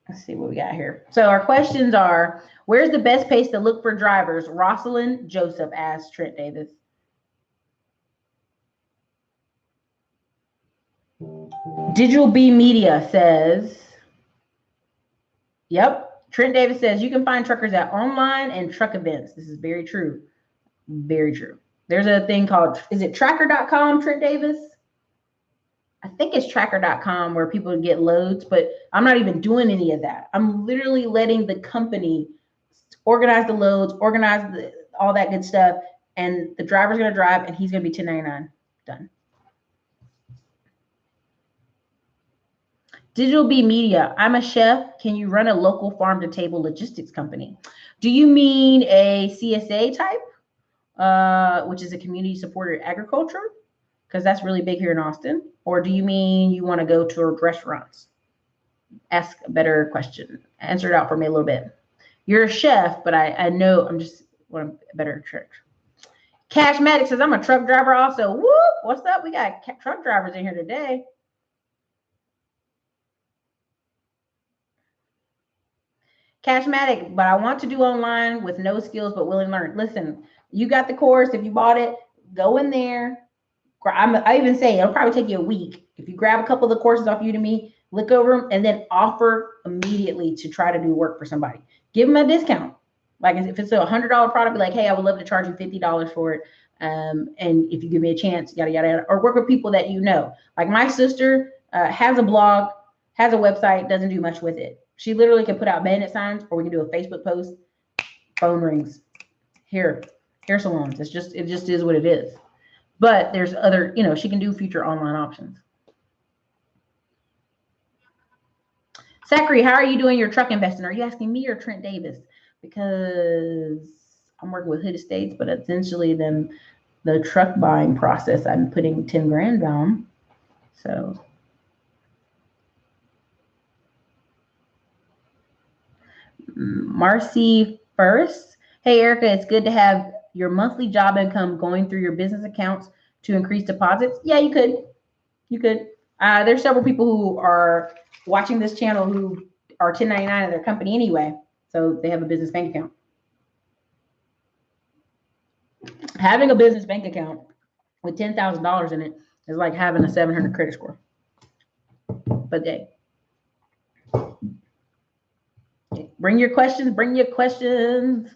Let's see what we got here. So our questions are, where's the best place to look for drivers? Rosalind Joseph asked Trent Davis. Digital B Media says, yep. Trent Davis says, you can find truckers at online and truck events. This is very true. Very true. There's a thing called, is it tracker.com, Trent Davis? I think it's tracker.com where people get loads, but I'm not even doing any of that. I'm literally letting the company organize the loads, organize all that good stuff, and the driver's going to drive, and he's going to be 1099. Done. Digital B Media. I'm a chef. Can you run a local farm-to-table logistics company? Do you mean a CSA type, which is a community-supported agriculture? Because that's really big here in Austin. Or do you mean you want to go to restaurants? Ask a better question. Answer it out for me a little bit. You're a chef, but I know I'm just want a better trick. Cashmatic says, I'm a truck driver also. Whoop! What's up? We got truck drivers in here today. Cashmatic, but I want to do online with no skills but willing to learn. Listen, you got the course. If you bought it, go in there. I even say it'll probably take you a week. If you grab a couple of the courses off Udemy, look over them, and then offer immediately to try to do work for somebody. Give them a discount. Like if it's a $100 product, be like, hey, I would love to charge you $50 for it. And if you give me a chance, yada, yada, yada. Or work with people that you know. Like my sister has a blog, has a website, doesn't do much with it. She literally can put out bandit signs, or we can do a Facebook post. Phone rings. Hair salons. It just is what it is. But there's other, she can do future online options. Zachary, how are you doing your truck investing? Are you asking me or Trent Davis? Because I'm working with Hood Estates, but essentially then the truck buying process, I'm putting 10 grand down. So Marcy first. Hey, Erica, it's good to have your monthly job income going through your business accounts to increase deposits. Yeah, you could. You could. There's several people who are watching this channel who are 1099 at their company anyway. So they have a business bank account. Having a business bank account with $10,000 in it is like having a 700 credit score. But hey, bring your questions. Bring your questions.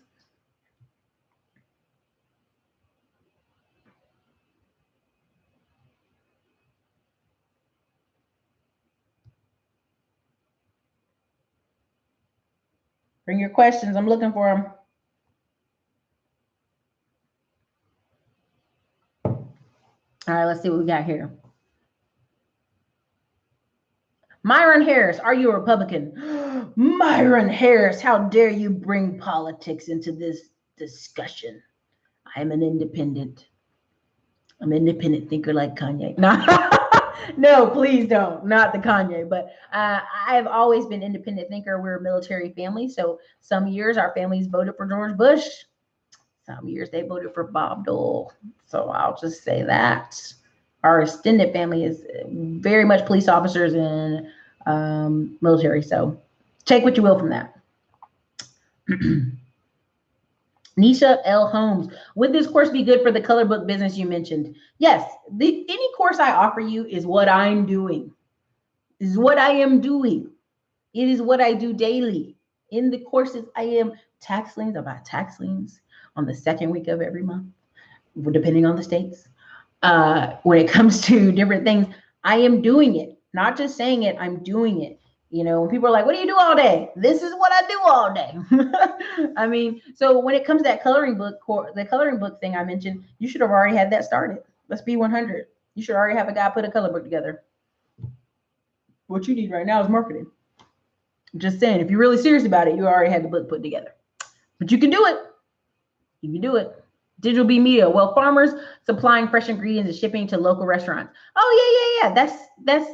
Bring your questions. I'm looking for them. All right, let's see what we got here. Myron Harris, are you a Republican? Myron Harris, how dare you bring politics into this discussion? I'm an independent. I'm an independent thinker like Kanye. No, no, please don't. Not the Kanye, but I've always been independent thinker. We're a military family, so some years our families voted for George Bush. Some years they voted for Bob Dole. So I'll just say that. Our extended family is very much police officers and military. So take what you will from that. Nisha L. Holmes, would this course be good for the color book business you mentioned? Yes, any course I offer you is what I'm doing. Is what I am doing. It is what I do daily. In the courses, I am tax liens. I buy tax liens on the second week of every month, depending on the states. When it comes to different things, I am doing it. Not just saying it, I'm doing it. You know, when people are like, what do you do all day? This is what I do all day. I mean, so when it comes to that coloring book, the coloring book thing I mentioned, you should have already had that started. Let's be 100. You should already have a guy put a color book together. What you need right now is marketing. Just saying, if you're really serious about it, you already had the book put together. But you can do it. You can do it. Digital B Media. Well, farmers supplying fresh ingredients and shipping to local restaurants. Oh, yeah. That's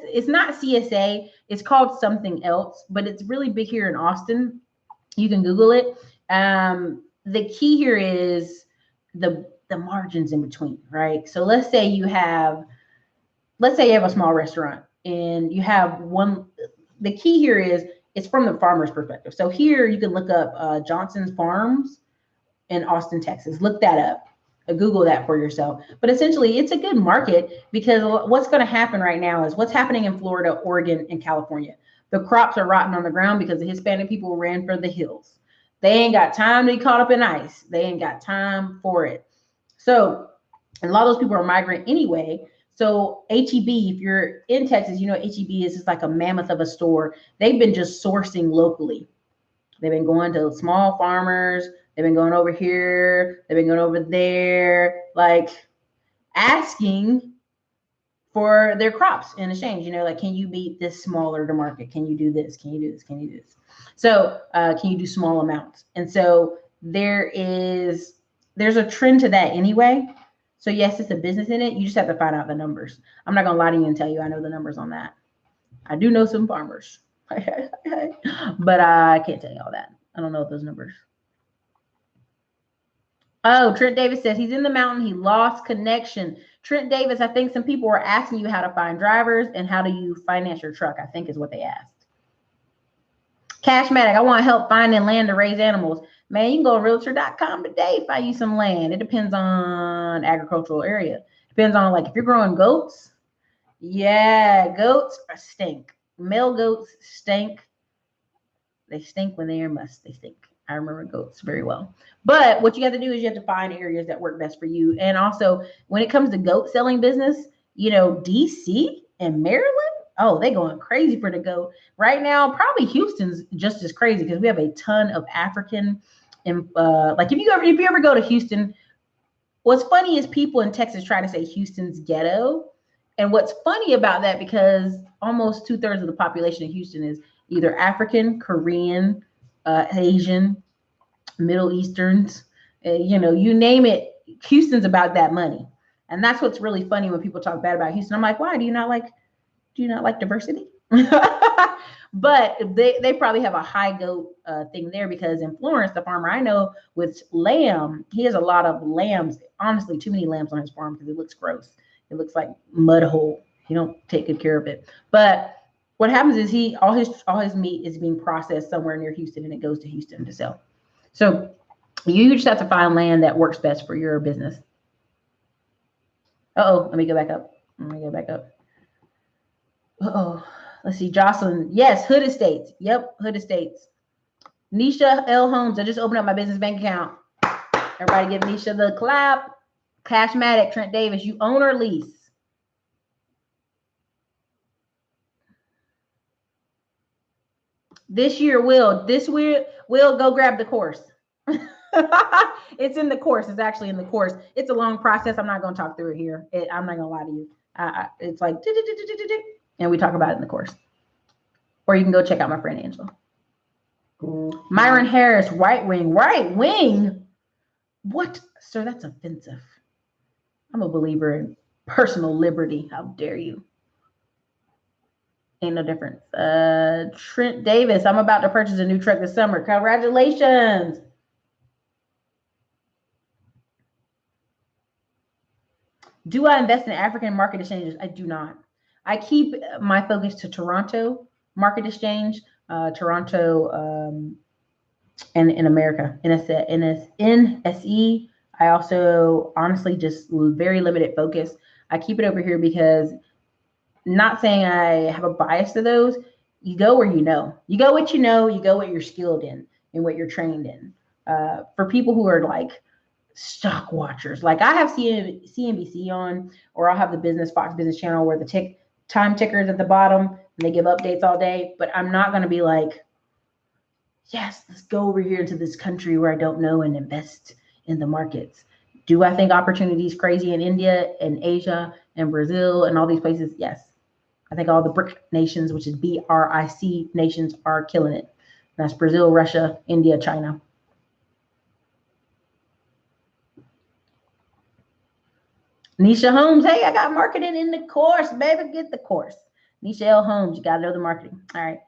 it's not CSA. It's called something else, but it's really big here in Austin. You can Google it. The key here is the margins in between, right? So let's say you have a small restaurant and you have one. The key here is it's from the farmer's perspective. So here you can look up Johnson's Farms in Austin, Texas. Look that up. Google that for yourself. But essentially, it's a good market because what's going to happen right now is what's happening in Florida, Oregon, and California. The crops are rotting on the ground because the Hispanic people ran for the hills. They ain't got time to be caught up in ice. They ain't got time for it. So, and a lot of those people are migrant anyway. So HEB, if you're in Texas, you know HEB is just like a mammoth of a store. They've been just sourcing locally. They've been going to small farmers. They've been going over here. They've been going over there, like asking for their crops in exchange. You know, like, can you beat this smaller to market? Can you do this? Can you do this? Can you do this? So can you do small amounts? And so there's a trend to that anyway. So yes, it's a business in it. You just have to find out the numbers. I'm not gonna lie to you and tell you I know the numbers on that. I do know some farmers, but I can't tell you all that. I don't know those numbers. Oh, Trent Davis says he's in the mountain. He lost connection. Trent Davis, I think some people were asking you how to find drivers and how do you finance your truck, I think is what they asked. Cashmatic, I want help finding land to raise animals. Man, you can go to realtor.com today, find you some land. It depends on agricultural area. Depends on, like, if you're growing goats. Yeah, goats stink. Male goats stink. They stink when they are musk. They stink. I remember goats very well. But what you have to do is you have to find areas that work best for you. And also, when it comes to goat selling business, you know, DC and Maryland, oh, they going crazy for the goat. Right now, probably Houston's just as crazy because we have a ton of African. And like if you ever go to Houston, what's funny is people in Texas try to say Houston's ghetto. And what's funny about that, because almost 2/3 of the population of Houston is either African, Korean, Asian, Middle Easterns, you name it. Houston's about that money. And that's what's really funny when people talk bad about Houston. I'm like, why? Do you not like diversity? But they probably have a high goat thing there, because in Florence, the farmer I know with lamb, he has a lot of lambs. Honestly, too many lambs on his farm because it looks gross. It looks like mud hole. He don't take good care of it. But what happens is all his meat is being processed somewhere near Houston, and it goes to Houston to sell. So you just have to find land that works best for your business. Let me go back up. Let's see, Jocelyn. Yes, Hood Estates. Yep, Hood Estates. Nisha L. Holmes. I just opened up my business bank account. Everybody give Nisha the clap. Cashmatic, Trent Davis. You own or lease? This year, Will go grab the course. It's in the course. It's actually in the course. It's a long process. I'm not going to talk through it here. I'm not going to lie to you. It's like, and we talk about it in the course. Or you can go check out my friend Angela. Myron Harris, right wing. Right wing? What? Sir, that's offensive. I'm a believer in personal liberty. How dare you? Ain't no difference. Trent Davis, I'm about to purchase a new truck this summer. Congratulations. Do I invest in African market exchanges? I do not. I keep my focus to Toronto Market Exchange, Toronto, and in America, NSE. I also honestly just very limited focus. I keep it over here because, not saying I have a bias to those. You go where you know. You go what you know. You go what you're skilled in and what you're trained in. For people who are like stock watchers, like I have CNBC on, or I'll have the Fox Business Channel where the time tickers at the bottom and they give updates all day. But I'm not going to be like, yes, let's go over here to this country where I don't know and invest in the markets. Do I think opportunity is crazy in India and Asia and Brazil and all these places? Yes. I think all the BRIC nations, which is BRIC nations, are killing it. That's Brazil, Russia, India, China. Nisha Holmes, hey, I got marketing in the course, baby. Get the course. Nisha L. Holmes, you got to know the marketing. All right.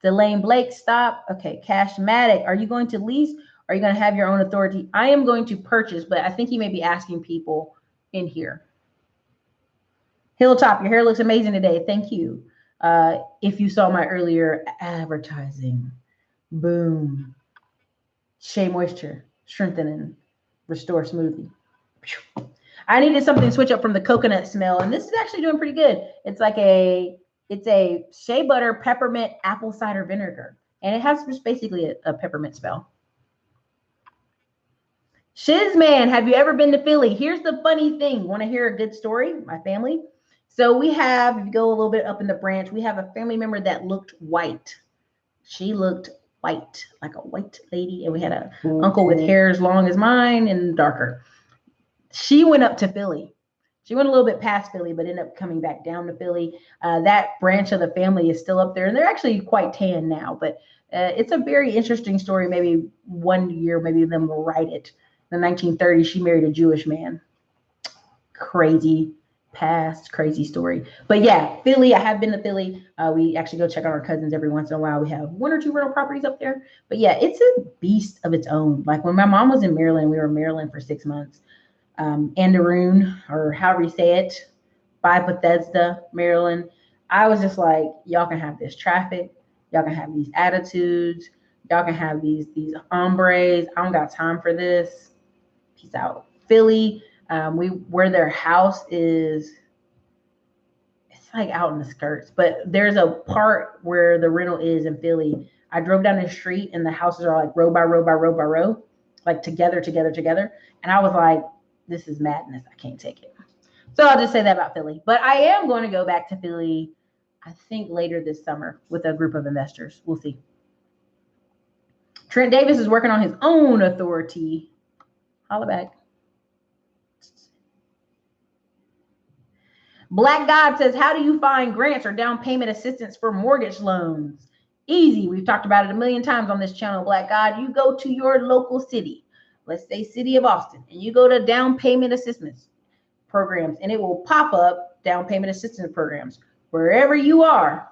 Delane Blake, stop. Okay. Cashmatic, are you going to lease? Or are you going to have your own authority? I am going to purchase, but I think he may be asking people in here. Hilltop, your hair looks amazing today. Thank you. If you saw my earlier advertising, boom. Shea Moisture, strengthening, restore smoothie. I needed something to switch up from the coconut smell, and this is actually doing pretty good. It's a shea butter, peppermint, apple cider vinegar, and it has just basically a peppermint smell. Shizman, have you ever been to Philly? Here's the funny thing. Want to hear a good story? My family. So we have, if you go a little bit up in the branch, we have a family member that looked white. She looked white, like a white lady. And we had an uncle with hair as long as mine and darker. She went up to Philly. She went a little bit past Philly, but ended up coming back down to Philly. That branch of the family is still up there, and they're actually quite tan now. But it's a very interesting story. Maybe one year, maybe them will write it. In the 1930s, she married a Jewish man. Crazy past, crazy story. But yeah, Philly, I have been to Philly. We actually go check on our cousins every once in a while. We have 1 or 2 rental properties up there. But yeah, it's a beast of its own. Like when my mom was in Maryland, we were in Maryland for 6 months. Anderoon, or however you say it, by Bethesda, Maryland. I was just like, y'all can have this traffic. Y'all can have these attitudes. Y'all can have these hombres. I don't got time for this. Peace out. Philly, where their house is, it's like out in the skirts, but there's a part where the rental is in Philly. I drove down the street and the houses are like row by row by row by row, like together. And I was like, this is madness. I can't take it. So I'll just say that about Philly. But I am going to go back to Philly, I think later this summer with a group of investors. We'll see. Trent Davis is working on his own authority. Holla back. Black God says, how do you find grants or down payment assistance for mortgage loans? Easy. We've talked about it a million times on this channel, Black God. You go to your local city, let's say city of Austin, and you go to down payment assistance programs, and it will pop up down payment assistance programs. Wherever you are,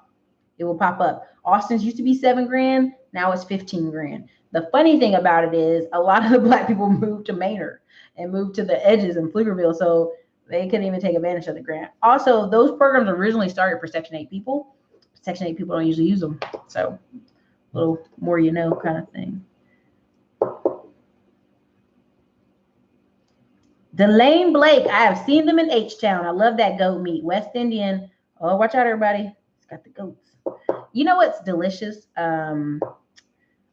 it will pop up. Austin's used to be 7 grand. Now it's 15 grand. The funny thing about it is a lot of the Black people moved to Maynard and moved to the edges in Pflugerville. So they couldn't even take advantage of the grant. Also, those programs originally started for Section 8 people. Section 8 people don't usually use them. So a little more you know kind of thing. Delane Blake, I have seen them in H-Town. I love that goat meat. West Indian. Oh, watch out, everybody. It's got the goats. You know what's delicious?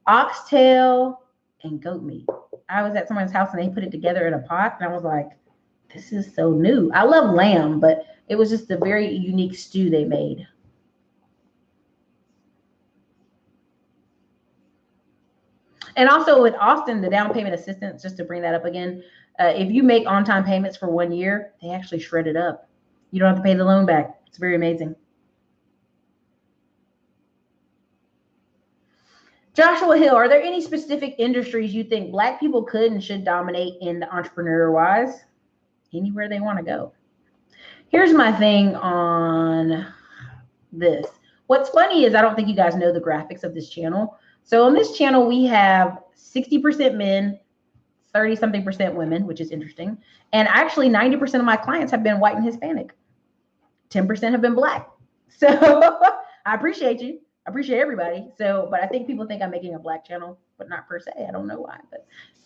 Oxtail and goat meat. I was at someone's house and they put it together in a pot, and I was like, this is so new. I love lamb, but it was just a very unique stew they made. And also with Austin, the down payment assistance, just to bring that up again, if you make on-time payments for 1 year, they actually shred it up. You don't have to pay the loan back. It's very amazing. Joshua Hill, are there any specific industries you think Black people could and should dominate in the entrepreneur wise? Anywhere they want to go. Here's my thing on this. What's funny is I don't think you guys know the graphics of this channel. So on this channel, we have 60% men, 30-something% women, which is interesting. And actually 90% of my clients have been white and Hispanic. 10% have been Black. So I appreciate you. I appreciate everybody. So, but I think people think I'm making a Black channel, but not per se. I don't know why,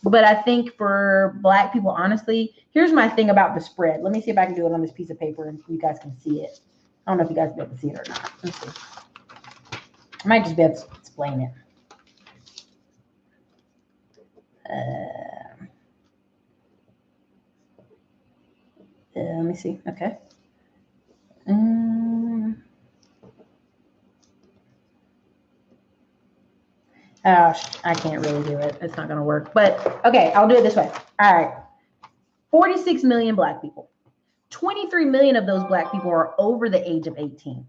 but I think for Black people, honestly, here's my thing about the spread. Let me see if I can do it on this piece of paper and you guys can see it. I don't know if you guys will be able to see it or not. Let's see. I might just be able to explain it. Let me see. Okay. I can't really do it. It's not going to work. But okay, I'll do it this way. All right. 46 million Black people. 23 million of those Black people are over the age of 18.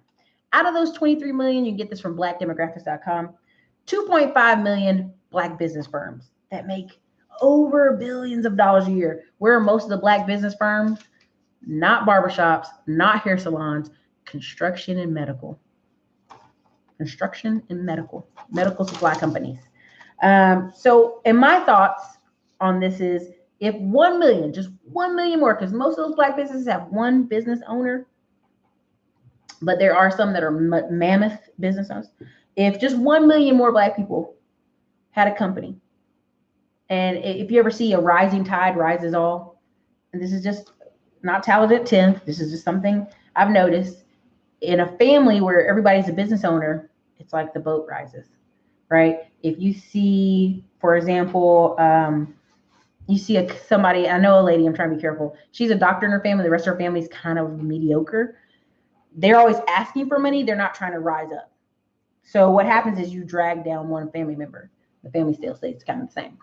Out of those 23 million, you get this from blackdemographics.com, 2.5 million Black business firms that make over billions of dollars a year. Where are most of the Black business firms? Not barbershops, not hair salons, construction and medical. Construction and medical supply companies. So, and my thoughts on this is if 1 million, just 1 million more, because most of those Black businesses have one business owner, but there are some that are mammoth business owners. If just 1 million more Black people had a company, and if you ever see a rising tide rises all, and this is just not talented 10th, this is just something I've noticed in a family where everybody's a business owner, it's like the boat rises, right? If you see, for example, you see somebody, I know a lady, I'm trying to be careful. She's a doctor in her family. The rest of her family's kind of mediocre. They're always asking for money. They're not trying to rise up. So what happens is you drag down one family member. The family still stays kind of the same.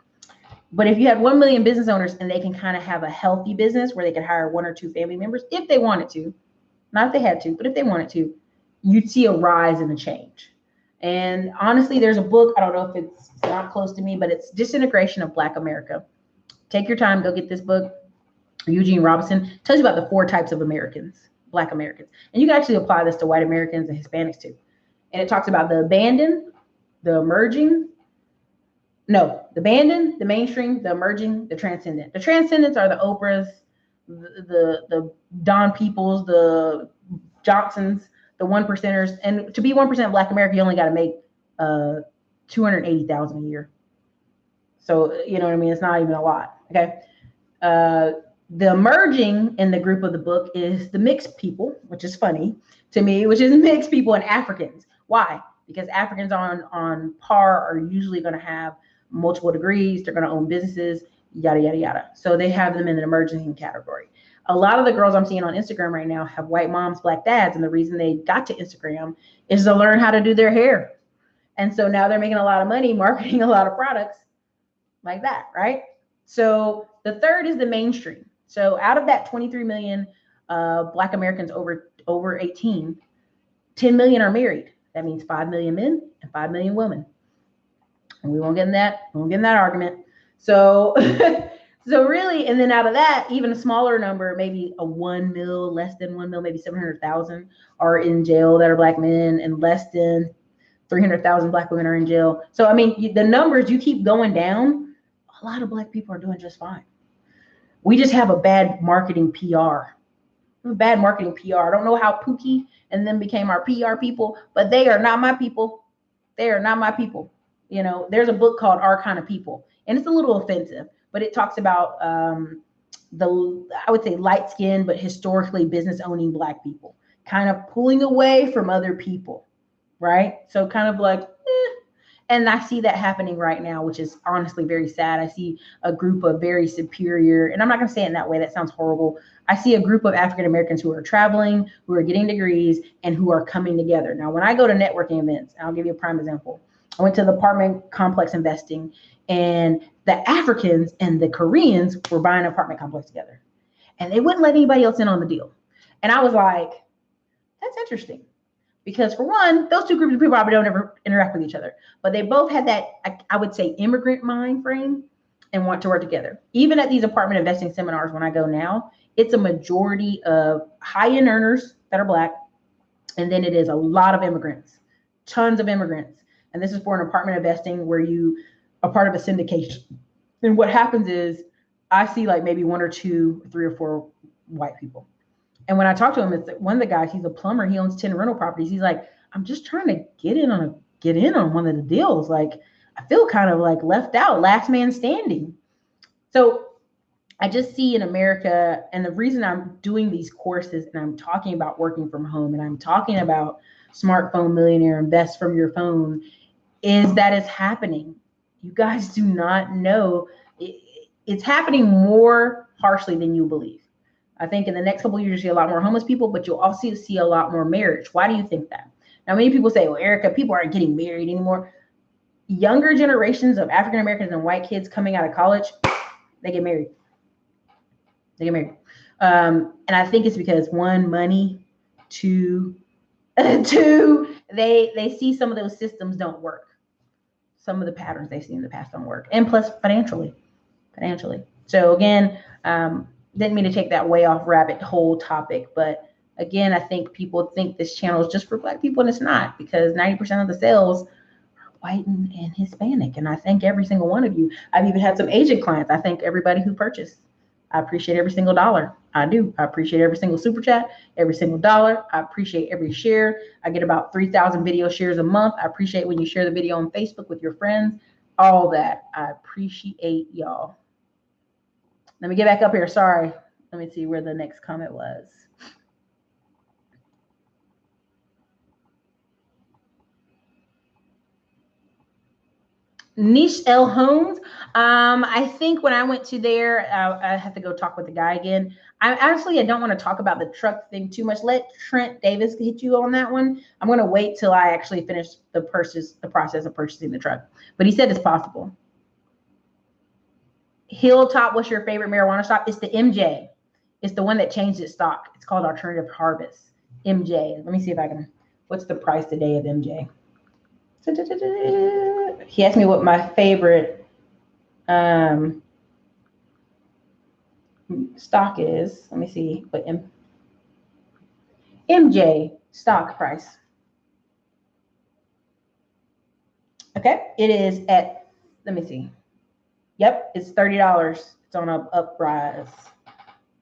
But if you had 1 million business owners and they can kind of have a healthy business where they could hire 1 or 2 family members, if they wanted to, not if they had to, but if they wanted to, you'd see a rise in the change. And honestly, there's a book, I don't know if it's not close to me, but it's Disintegration of Black America. Take your time, go get this book. Eugene Robinson tells you about the 4 types of Americans, Black Americans. And you can actually apply this to white Americans and Hispanics too. And it talks about the abandoned, the emerging, the abandoned, the mainstream, the emerging, the transcendent. The transcendents are the Oprahs, the Don Peoples, the Johnsons, the 1%ers. And to be 1% Black America, you only got to make $280,000 a year. So, you know what I mean? It's not even a lot. Okay. The emerging in the group of the book is the mixed people, which is funny to me, which is mixed people and Africans. Why? Because Africans on par are usually going to have multiple degrees. They're going to own businesses, yada, yada, yada. So they have them in an emerging category. A lot of the girls I'm seeing on Instagram right now have white moms, Black dads. And the reason they got to Instagram is to learn how to do their hair. And so now they're making a lot of money marketing a lot of products like that, right? So the third is the mainstream. So out of that 23 million Black Americans over 18, 10 million are married. That means 5 million men and 5 million women. And we won't get in that. We won't get in that argument. So, so really, and then out of that, even a smaller number, maybe a 1 mil, less than 1 mil, maybe 700,000 are in jail that are Black men, and less than 300,000 Black women are in jail. So, I mean, the numbers, you keep going down, a lot of Black people are doing just fine. We just have a bad marketing PR. Bad marketing PR. I don't know how Pookie and them became our PR people, but they are not my people. They are not my people. You know, there's a book called Our Kind of People, and it's a little offensive, but it talks about I would say light skinned, but historically business owning Black people, kind of pulling away from other people, right? So kind of like, and I see that happening right now, which is honestly very sad. I see a group of very superior, and I'm not going to say it in that way, that sounds horrible. I see a group of African Americans who are traveling, who are getting degrees, and who are coming together. Now, when I go to networking events, I'll give you a prime example. I went to the apartment complex investing, and the Africans and the Koreans were buying an apartment complex together, and they wouldn't let anybody else in on the deal. And I was like, that's interesting. Because for one, those two groups of people probably don't ever interact with each other, but they both had that, I would say, immigrant mind frame and want to work together. Even at these apartment investing seminars, when I go now, it's a majority of high-end earners that are Black, and then it is a lot of immigrants, tons of immigrants. And this is for an apartment investing where you are part of a syndication. And what happens is I see like maybe 1 or 2, 3 or 4 white people. And when I talk to him, it's one of the guys, he's a plumber. He owns 10 rental properties. He's like, I'm just trying to get in on one of the deals. Like, I feel kind of like left out, last man standing. So I just see in America, and the reason I'm doing these courses and I'm talking about working from home and I'm talking about Smartphone Millionaire, invest from your phone, is that it's happening. You guys do not know. It's happening more harshly than you believe. I think in the next couple of years, you'll see a lot more homeless people, but you'll also see a lot more marriage. Why do you think that? Now, many people say, well, Erica, people aren't getting married anymore. Younger generations of African Americans and white kids coming out of college, they get married. They get married. And I think it's because one, money, two, they see some of those systems don't work. Some of the patterns they see in the past don't work. And plus financially. So again, didn't mean to take that way off rabbit hole topic, but again, I think people think this channel is just for Black people, and it's not, because 90% of the sales are white and Hispanic. And I thank every single one of you. I've even had some Asian clients. I thank everybody who purchased. I appreciate every single dollar. I do. I appreciate every single super chat, every single dollar. I appreciate every share. I get about 3,000 video shares a month. I appreciate when you share the video on Facebook with your friends. All that. I appreciate y'all. Let me get back up here. Sorry. Let me see where the next comment was. Niche L Homes. I think when I went to there, I have to go talk with the guy again. I don't want to talk about the truck thing too much. Let Trent Davis hit you on that one. I'm going to wait till I actually finish the process of purchasing the truck. But he said it's possible. Hilltop, what's your favorite marijuana stock? It's the MJ. It's the one that changed its stock. It's called Alternative Harvest. MJ. Let me see if I can. What's the price today of MJ? He asked me what my favorite stock is. Let me see what MJ stock price. Okay, it is at, let me see. Yep, it's $30. It's on a uprise.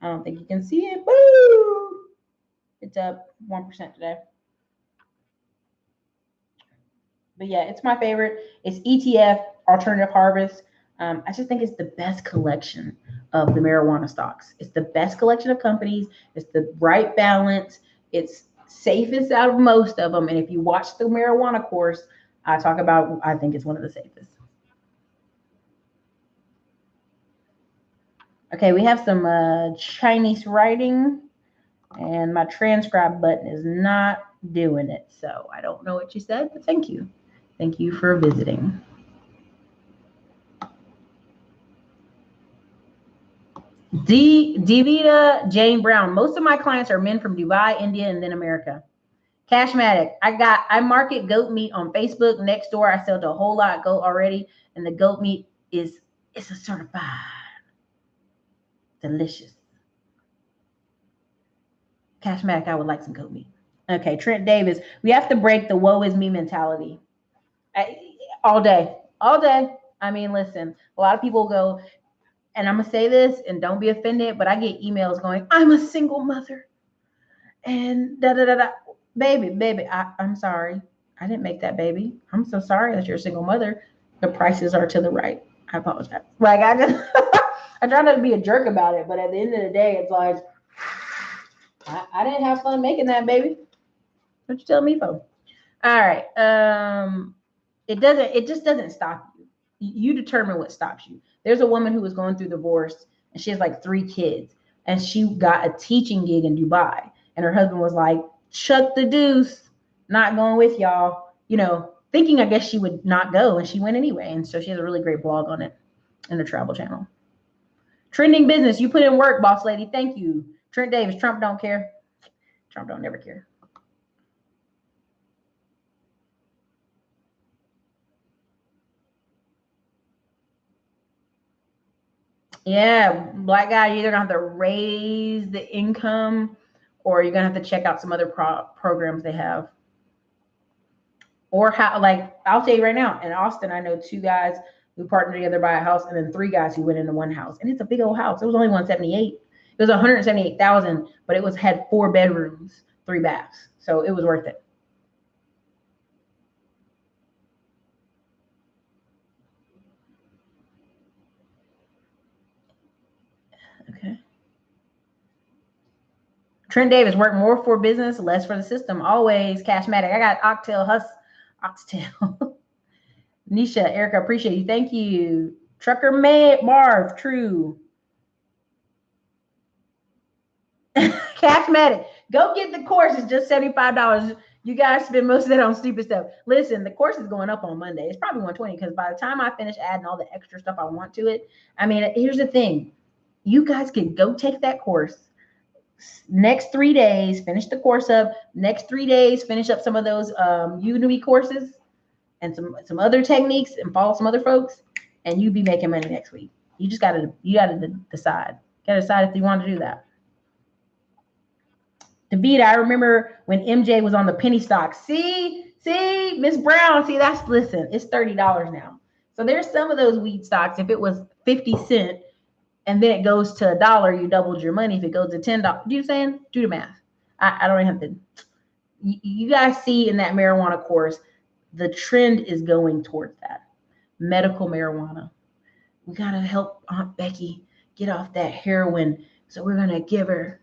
I don't think you can see it. Woo! It's up 1% today. But yeah, it's my favorite. It's ETF, Alternative Harvest. I just think it's the best collection of the marijuana stocks. It's the best collection of companies. It's the right balance. It's safest out of most of them. And if you watch the marijuana course, I talk about, I think it's one of the safest. Okay, we have some Chinese writing, and my transcribe button is not doing it. So I don't know what you said, but thank you. Thank you for visiting. Divita Jane Brown. Most of my clients are men from Dubai, India, and then America. Cashmatic. I market goat meat on Facebook. Next door, I sell to a whole lot of goat already, and the goat meat it's a certified delicious. Cashmatic, I would like some goat meat. Okay, Trent Davis. We have to break the woe is me mentality. I, all day, all day. I mean, listen, a lot of people go, and I'm gonna say this, and don't be offended, but I get emails going, "I'm a single mother," and da da da da. Baby, I'm sorry, I didn't make that baby. I'm so sorry that you're a single mother. The prices are to the right. I apologize. Like I just, I try not to be a jerk about it, but at the end of the day, it's like I didn't have fun making that baby. What you tell me for? All right. It just doesn't stop you. You determine what stops you. There's a woman who was going through divorce and she has like 3 kids and she got a teaching gig in Dubai. And her husband was like, chuck the deuce, not going with y'all, thinking I guess she would not go, and she went anyway. And so she has a really great blog on it in the travel channel. Trending business. You put in work, boss lady. Thank you. Trent Davis. Trump don't care. Trump don't never care. Yeah, black guy, you're either gonna have to raise the income or you're gonna have to check out some other programs they have. Or how, like, I'll tell you right now, in Austin, I know 2 guys who partnered together by a house and then 3 guys who went into one house. And it's a big old house. It was only 178. It was 178,000, but it had 4 bedrooms, 3 baths. So it was worth it. Okay. Trent Davis, work more for business, less for the system. Always Cashmatic. I got Oxtail. Nisha, Erica, appreciate you. Thank you. Trucker Marv, true. Cashmatic. Go get the course. It's just $75. You guys spend most of that on stupid stuff. Listen, the course is going up on Monday. It's probably 120 because by the time I finish adding all the extra stuff I want to it, I mean, here's the thing. You guys can go take that course. Next 3 days, finish the course up. Next 3 days, finish up some of those Udemy courses and some other techniques and follow some other folks, and you be making money next week. You gotta decide. You gotta decide if you want to do that. David, I remember when MJ was on the penny stock. See, Miss Brown. See, listen, it's $30 now. So there's some of those weed stocks. If it was 50 cents and then it goes to $1, you doubled your money. If it goes to $10, do you saying? Do the math. I don't even have to. You guys see in that marijuana course, the trend is going towards that. Medical marijuana. We got to help Aunt Becky get off that heroin. So we're going to give her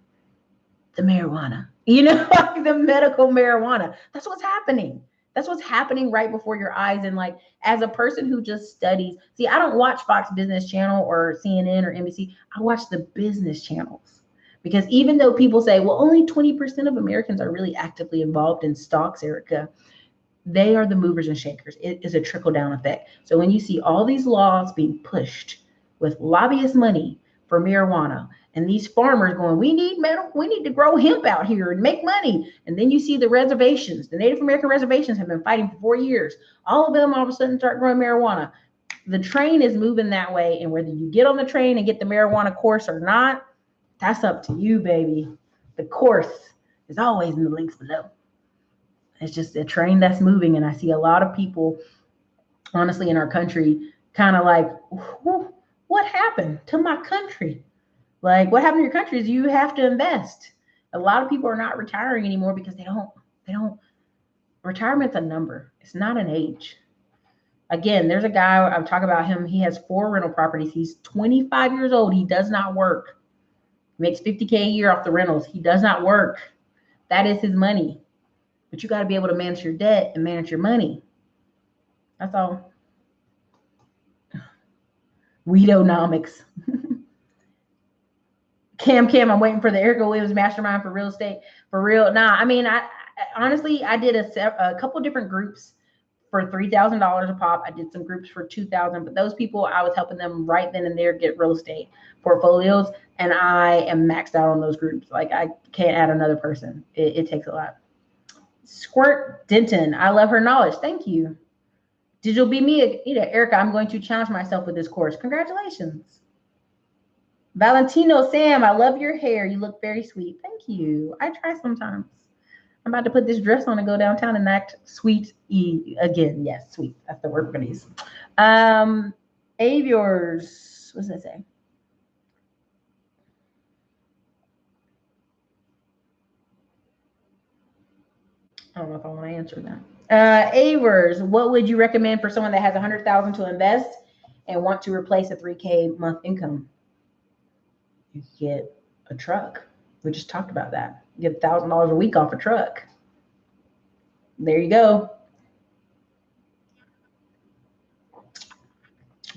the marijuana, like the medical marijuana. That's what's happening. That's what's happening right before your eyes. And like, as a person who just studies, see, I don't watch Fox Business Channel or CNN or NBC. I watch the business channels. Because even though people say, well, only 20% of Americans are really actively involved in stocks, Erica, they are the movers and shakers. It is a trickle down effect. So when you see all these laws being pushed with lobbyist money for marijuana, and these farmers going, we need to grow hemp out here and make money. And then you see the reservations, the Native American reservations have been fighting for 4 years. All of them all of a sudden start growing marijuana. The train is moving that way. And whether you get on the train and get the marijuana course or not, that's up to you, baby. The course is always in the links below. It's just a train that's moving. And I see a lot of people, honestly, in our country, kind of like, what happened to my country? Like, what happened to your country is you have to invest. A lot of people are not retiring anymore because they don't. Retirement's a number. It's not an age. Again, there's a guy, I'm talking about him. He has 4 rental properties. He's 25 years old. He does not work. He makes $50K a year off the rentals. He does not work. That is his money. But you got to be able to manage your debt and manage your money. That's all. Weedonomics. Cam, I'm waiting for the Erica Williams mastermind for real estate. For real. Nah, I mean, I honestly, I did a couple different groups for $3,000 a pop. I did some groups for $2,000, but those people, I was helping them right then and there get real estate portfolios. And I am maxed out on those groups. Like, I can't add another person. It takes a lot. Squirt Denton. I love her knowledge. Thank you. Digital be me, Erica. I'm going to challenge myself with this course. Congratulations. Valentino Sam, I love your hair. You look very sweet. Thank you. I try sometimes. I'm about to put this dress on and go downtown and act sweet again. Yes, sweet. That's the word we're gonna use. Aviors. What's that say? I don't know if I want to answer that. Avers, what would you recommend for someone that has 100,000 to invest and want to replace a 3K month income? You get a truck. We just talked about that. You get $1,000 a week off a truck. There you go.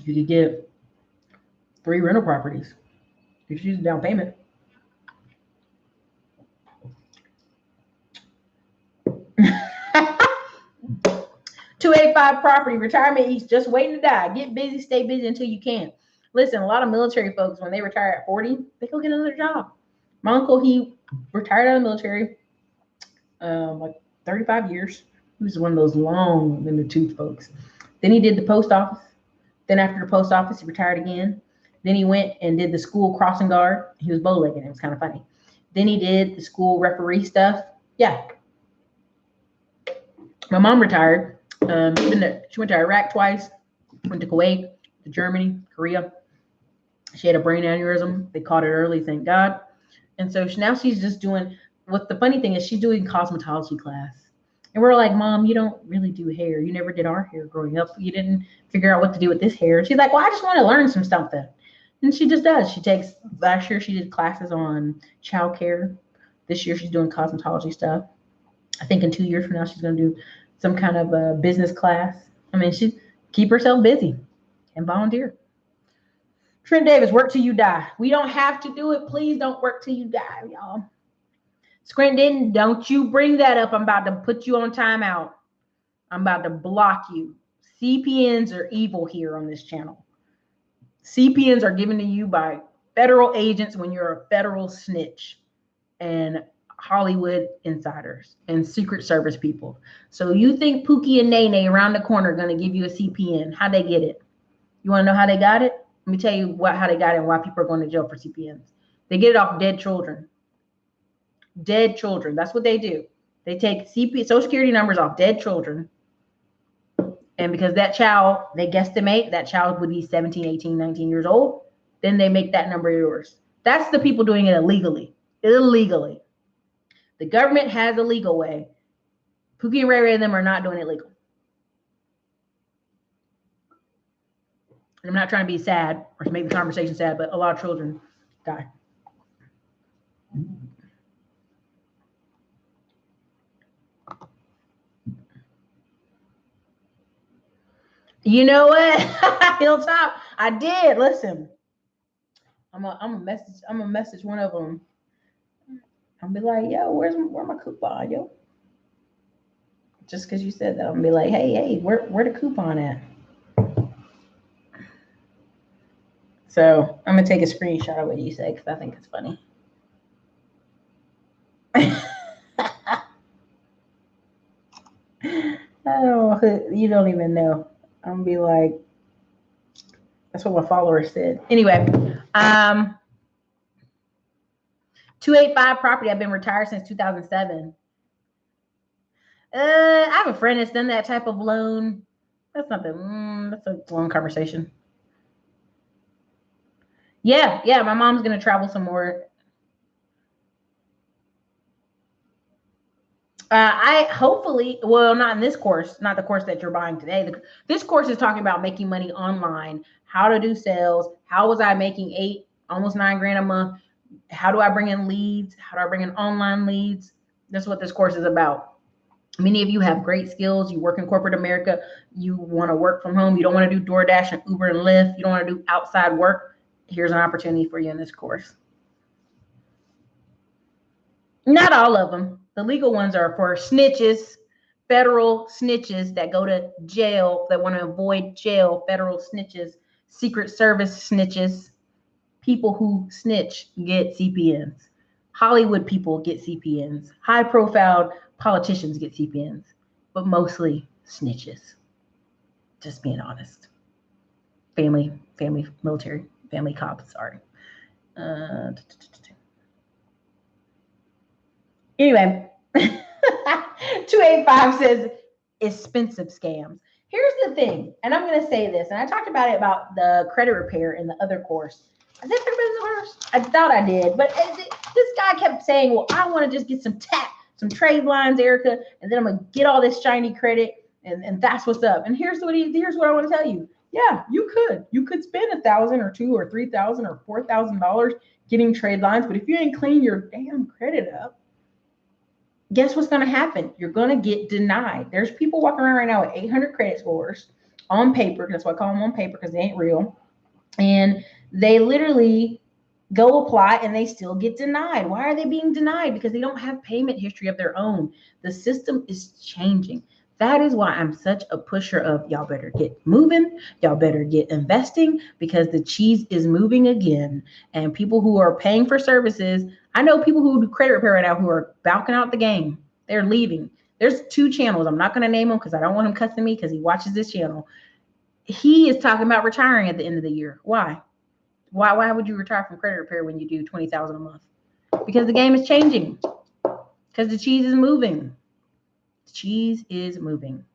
You could get 3 rental properties. You just use a down payment. $285 property, retirement east, just waiting to die. Get busy, stay busy until you can. Listen, a lot of military folks, when they retire at 40, they go get another job. My uncle, he retired out of the military, like 35 years. He was one of those long in the tooth folks. Then he did the post office. Then after the post office, he retired again. Then he went and did the school crossing guard. He was bow-legged. It was kind of funny. Then he did the school referee stuff. Yeah. My mom retired. She went to Iraq twice, went to Kuwait, to Germany, Korea. She had a brain aneurysm. They caught it early, thank God. And so now she's just doing, what the funny thing is, she's doing cosmetology class. And we're like, Mom, you don't really do hair. You never did our hair growing up. You didn't figure out what to do with this hair. She's like, well, I just want to learn some something. And she just does. Last year she did classes on childcare. This year she's doing cosmetology stuff. I think in 2 years from now, she's going to do some kind of a business class. I mean, she keep herself busy and volunteer. Trent Davis, work till you die. We don't have to do it. Please don't work till you die, y'all. Scranton, don't you bring that up. I'm about to put you on timeout. I'm about to block you. CPNs are evil here on this channel. CPNs are given to you by federal agents when you're a federal snitch and Hollywood insiders and Secret Service people. So you think Pookie and Nene around the corner are going to give you a CPN. How'd they get it? You want to know how they got it? Let me tell you how they got it and why people are going to jail for CPNs. They get it off dead children. Dead children. That's what they do. They take Social Security numbers off dead children. And because that child, they guesstimate, that child would be 17, 18, 19 years old, then they make that number yours. That's the people doing it illegally. Illegally. The government has a legal way. Pookie and Ray Ray and them are not doing it legal. I'm not trying to be sad or to make the conversation sad, but a lot of children die. You know what? Hilltop, I did. Listen, I'm a message one of them. I'll be like, yo, where's my coupon, yo? Just because you said that, I'm gonna be like, hey, where the coupon at? So I'm gonna take a screenshot of what you said because I think it's funny. Oh, you don't even know. I'm gonna be like, that's what my followers said. Anyway, 285 property. I've been retired since 2007. I have a friend that's done that type of loan. That's nothing. That's a long conversation. Yeah. My mom's gonna travel some more. Not in this course, not the course that you're buying today. This course is talking about making money online, how to do sales. How was I making almost $9,000 a month? How do I bring in leads? How do I bring in online leads? That's what this course is about. Many of you have great skills. You work in corporate America. You want to work from home. You don't want to do DoorDash and Uber and Lyft. You don't want to do outside work. Here's an opportunity for you in this course. Not all of them. The legal ones are for snitches, federal snitches that go to jail, that want to avoid jail, federal snitches, Secret Service snitches, people who snitch get CPNs. Hollywood people get CPNs. High profile Politicians get CPNs, but mostly snitches. Just being honest. Family, military, family cops. Sorry. Anyway, 285 says expensive scams. Here's the thing, and I'm going to say this, and I talked about it about the credit repair in the other course. I did the course. I thought I did, but this guy kept saying, "Well, I want to just get some trade lines, Erica, and then I'm gonna get all this shiny credit, and that's what's up." And here's what I want to tell you. Yeah, you could spend $1,000 or $2,000 or $3,000 or $4,000 getting trade lines, but if you ain't clean your damn credit up, guess what's going to happen? You're going to get denied. There's people walking around right now with 800 credit scores on paper. That's why I call them on paper, because they ain't real. And they literally go apply and they still get denied. Why are they being denied? Because they don't have payment history of their own. The system is changing. That is why I'm such a pusher of y'all better get moving. Y'all better get investing, because the cheese is moving again. And people who are paying for services, I know people who do credit repair right now who are backing out the game. They're leaving. There's 2 channels. I'm not going to name them because I don't want him cussing me, because he watches this channel. He is talking about retiring at the end of the year. Why? Why would you retire from credit repair when you do $20,000 a month? Because the game is changing. Because the cheese is moving. Cheese is moving.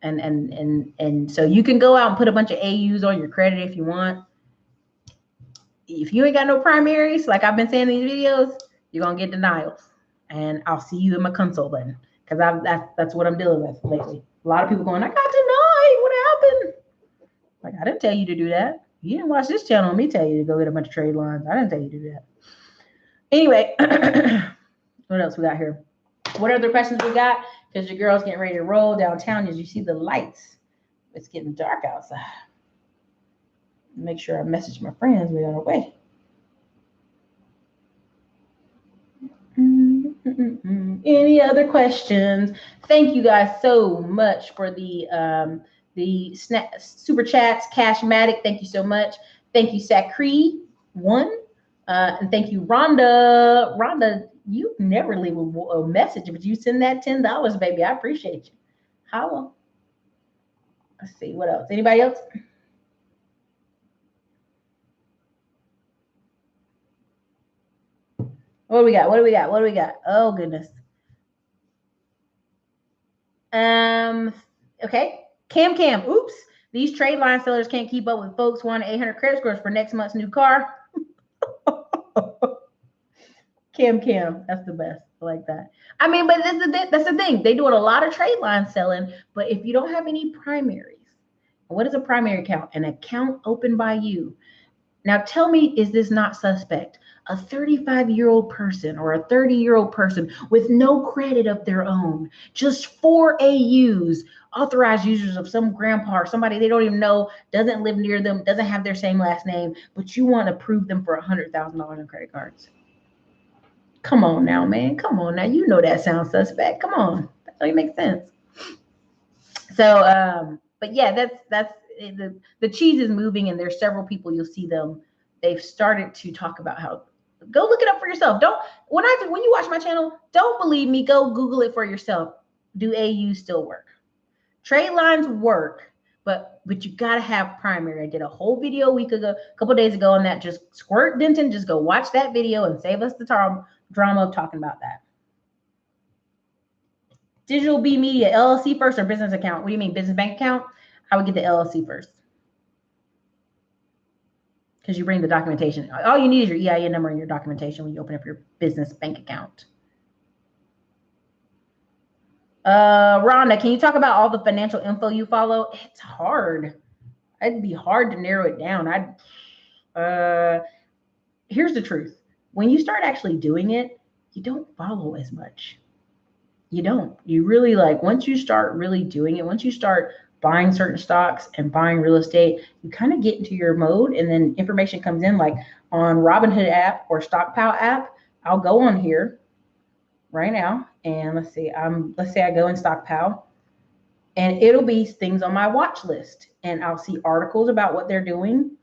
And so you can go out and put a bunch of AUs on your credit if you want. If you ain't got no primaries, like I've been saying in these videos, you're gonna get denials. And I'll see you in my console button, because that's what I'm dealing with lately. A lot of people going, "I got denied. What happened?" Like, I didn't tell you to do that. You didn't watch this channel and me tell you to go get a bunch of trade lines. I didn't tell you to do that. Anyway, what else we got here? What other questions we got? Because your girl's getting ready to roll downtown. As you see the lights, it's getting dark outside. Make sure I message my friends. We're on our way. Any other questions? Thank you guys so much for the super chats. Cashmatic, thank you so much. Thank you, Sacree, and thank you, Rhonda. Rhonda, you never leave a message, but you send that $10, baby. I appreciate you. Holla. Let's see, what else? Anybody else? What do we got? Oh, goodness. Okay. Cam. Oops. These trade line sellers can't keep up with folks wanting 800 credit scores for next month's new car. Cam. That's the best. I like that. I mean, but that's the thing. They doing a lot of trade line selling, but if you don't have any primaries, what is a primary account? An account opened by you. Now tell me, is this not suspect? A 35-year-old person or a 30-year-old person with no credit of their own, just 4 AUs, authorized users of some grandpa or somebody they don't even know, doesn't live near them, doesn't have their same last name, but you want to prove them for $100,000 in credit cards. Come on now, man. Come on now. You know that sounds suspect. Come on. That don't even make sense. So, but yeah, that's the cheese is moving, and there's several people, you'll see them. They've started to talk about how, go look it up for yourself. When you watch my channel, don't believe me, go Google it for yourself. Do AUs still work? Trade lines work, but you gotta have primary. I did a whole video a couple days ago on that. Just squirt Denton, just go watch that video and save us the drama of talking about that. Digital B Media, LLC first or business account? What do you mean, business bank account? I would get the LLC first, because you bring the documentation. All you need is your EIN number and your documentation when you open up your business bank account. Rhonda, can you talk about all the financial info you follow? It's hard. It'd be hard to narrow it down. Here's the truth. When you start actually doing it, you don't follow as much. You don't. You really, like, once you start really doing it, once you start buying certain stocks and buying real estate, you kind of get into your mode, and then information comes in, like on Robinhood app or Stockpile app. I'll go on here right now, and let's say I go in Stockpile, and it'll be things on my watch list, and I'll see articles about what they're doing,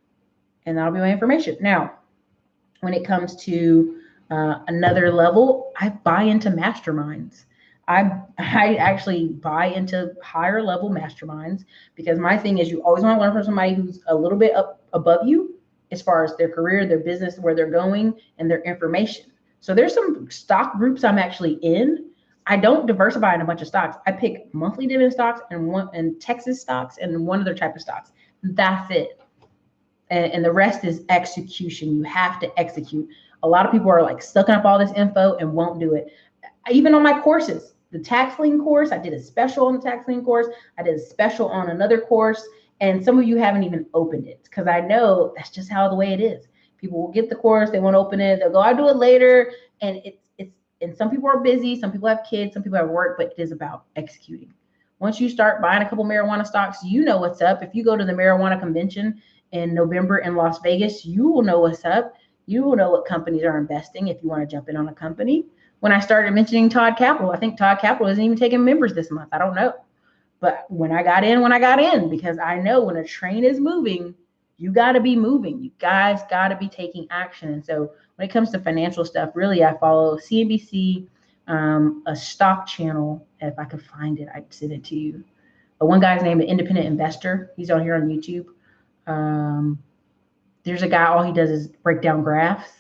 and that'll be my information. Now, when it comes to another level, I buy into masterminds. I actually buy into higher level masterminds because my thing is you always want to learn from somebody who's a little bit up above you as far as their career, their business, where they're going, and their information. So there's some stock groups I'm actually in. I don't diversify in a bunch of stocks. I pick monthly dividend stocks and Texas stocks and one other type of stocks. That's it. And the rest is execution. You have to execute. A lot of people are like sucking up all this info and won't do it. Even on my courses, the tax lien course, I did a special on the tax lien course. I did a special on another course. And some of you haven't even opened it because I know that's just how the way it is. People will get the course, they won't open it, they'll go, I'll do it later. And and some people are busy, some people have kids, some people have work, but it is about executing. Once you start buying a couple marijuana stocks, you know what's up. If you go to the marijuana convention in November in Las Vegas, you will know what's up. You will know what companies are investing if you want to jump in on a company. When I started mentioning Todd Capital, I think Todd Capital isn't even taking members this month. I don't know. But when I got in, because I know when a train is moving, you got to be moving. You guys got to be taking action. And so when it comes to financial stuff, really, I follow CNBC, a stock channel. If I could find it, I'd send it to you. But one guy's named the Independent Investor. He's on here on YouTube. There's a guy, all he does is break down graphs.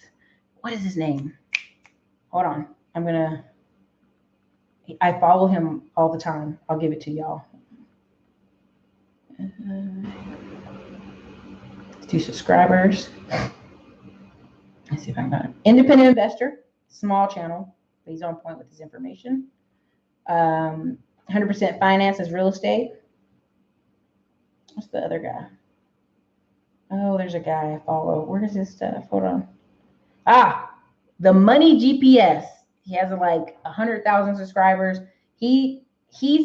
What is his name? Hold on. I follow him all the time. I'll give it to y'all. Let's do subscribers. Let's see if I can find him. Independent Investor, small channel, but he's on point with his information. 100% finance is real estate. What's the other guy? Oh, there's a guy I follow. Where is his stuff? Hold on. The Money GPS. He has like 100,000 subscribers. He's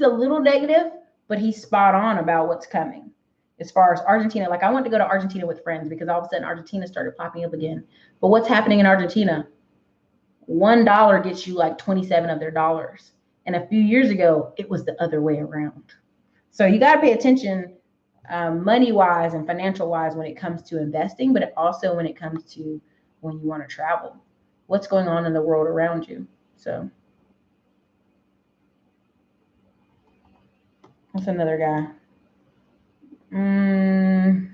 a little negative, but he's spot on about what's coming. As far as Argentina, like I went to go to Argentina with friends because all of a sudden Argentina started popping up again. But what's happening in Argentina? $1 gets you like 27 of their dollars. And a few years ago, it was the other way around. So you got to pay attention money-wise and financial-wise when it comes to investing, but also when it comes to when you want to travel. What's going on in the world around you. So what's another guy? I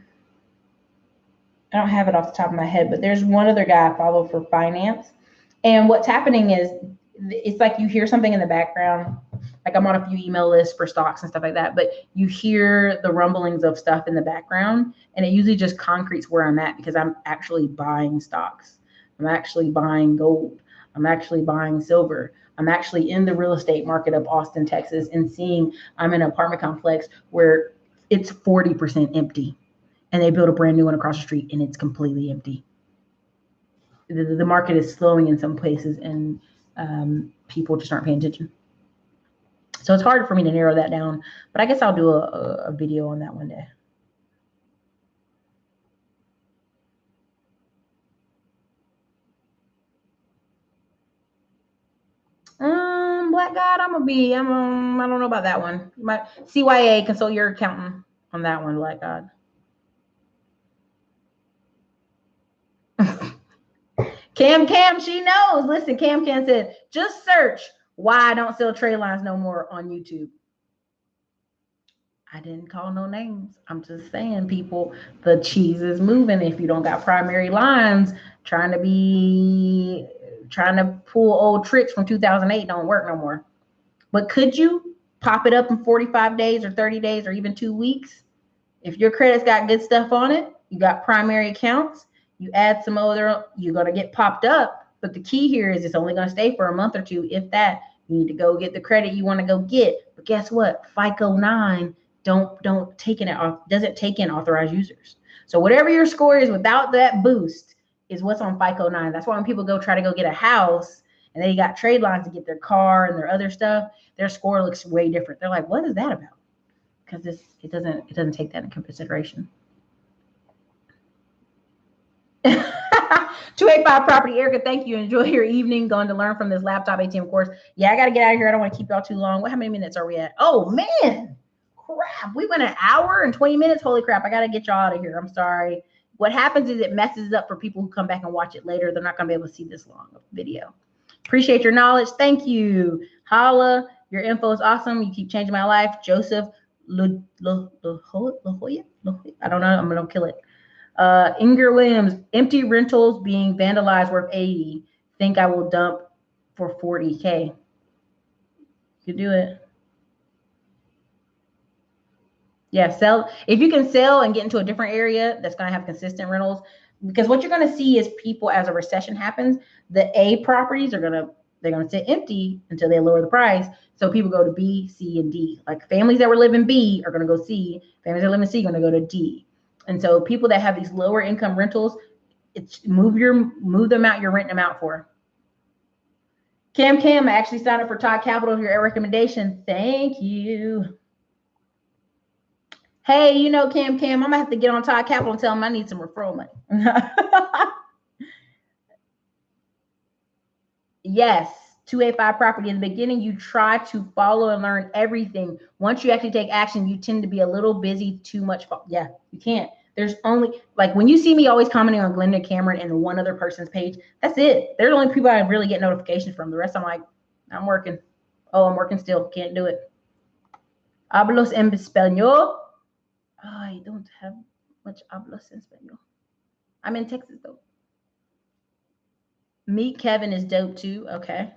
don't have it off the top of my head, but there's one other guy I follow for finance. And what's happening is it's like you hear something in the background. Like I'm on a few email lists for stocks and stuff like that, but you hear the rumblings of stuff in the background, and it usually just concretes where I'm at because I'm actually buying stocks. I'm actually buying gold. I'm actually buying silver. I'm actually in the real estate market of Austin, Texas, and seeing I'm in an apartment complex where it's 40% empty, and they built a brand new one across the street, and it's completely empty. The market is slowing in some places, and people just aren't paying attention. So it's hard for me to narrow that down, but I guess I'll do a video on that one day. Black God, I don't know about that one. You might CYA, consult your accountant on that one, Black God. Cam, she knows. Listen, Cam said, just search why I don't sell trade lines no more on YouTube. I didn't call no names. I'm just saying, people, the cheese is moving. If you don't got primary lines, trying to pull old tricks from 2008 don't work no more. But could you pop it up in 45 days or 30 days or even 2 weeks? If your credit's got good stuff on it, you got primary accounts, you add some other, you're going to get popped up. But the key here is it's only going to stay for a month or two. If that, you need to go get the credit you want to go get. But guess what? FICO 9 doesn't take in authorized users. So whatever your score is without that boost is what's on FICO 9. That's why when people try to go get a house and they got trade lines to get their car and their other stuff, their score looks way different. They're like, what is that about? Because it doesn't take that into consideration. 285 Property, Erica, thank you. Enjoy your evening going to learn from this laptop ATM course. Yeah, I got to get out of here. I don't want to keep y'all too long. How many minutes are we at? Oh, man. Crap. We went an hour and 20 minutes. Holy crap. I got to get y'all out of here. I'm sorry. What happens is it messes up for people who come back and watch it later. They're not going to be able to see this long of video. Appreciate your knowledge. Thank you. Holla Your info is awesome. You keep changing my life. Joseph La Jolla? I don't know. I'm going to kill it. Inger Williams, empty rentals being vandalized worth 80. Think I will dump for 40K. You do it. Yeah, sell. If you can sell and get into a different area that's going to have consistent rentals, because what you're going to see is people, as a recession happens, the A properties are they're going to sit empty until they lower the price. So people go to B, C, and D. Like families that were living B are going to go C. Families that live in C are going to go to D. And so people that have these lower income rentals, it's move them out. You're renting them out for. Cam, I actually signed up for Todd Capital, your recommendation. Thank you. Hey, you know, Cam, I'm gonna have to get on Todd Capital and tell him I need some referral money. Yes, 285 property. In the beginning, you try to follow and learn everything. Once you actually take action, you tend to be a little busy, too much. Yeah, you can't. There's only, like, when you see me always commenting on Glenda Cameron and one other person's page, that's it. They're the only people I really get notifications from. The rest, I'm like, I'm working. Oh, I'm working still. Can't do it. Hablos en español. Oh, I don't have much hablos en español. I'm in Texas, though. Meet Kevin is dope, too. Okay.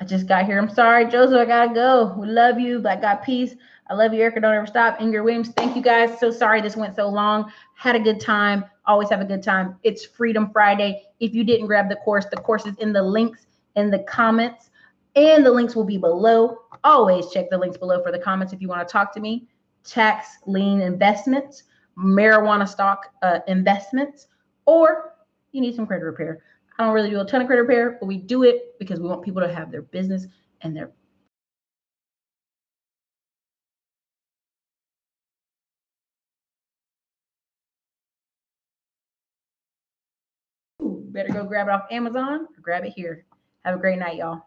I just got here. I'm sorry, Joseph. I gotta go. We love you. Black God peace. I love you, Erica. Don't ever stop. Inger Williams. Thank you guys. So sorry this went so long. Had a good time. Always have a good time. It's Freedom Friday. If you didn't grab the course is in the links in the comments, and the links will be below. Always check the links below for the comments if you want to talk to me. Tax lien investments, marijuana stock investments, or you need some credit repair. I don't really do a ton of credit repair, but we do it because we want people to have their business and their better go grab it off Amazon or grab it here. Have a great night, y'all.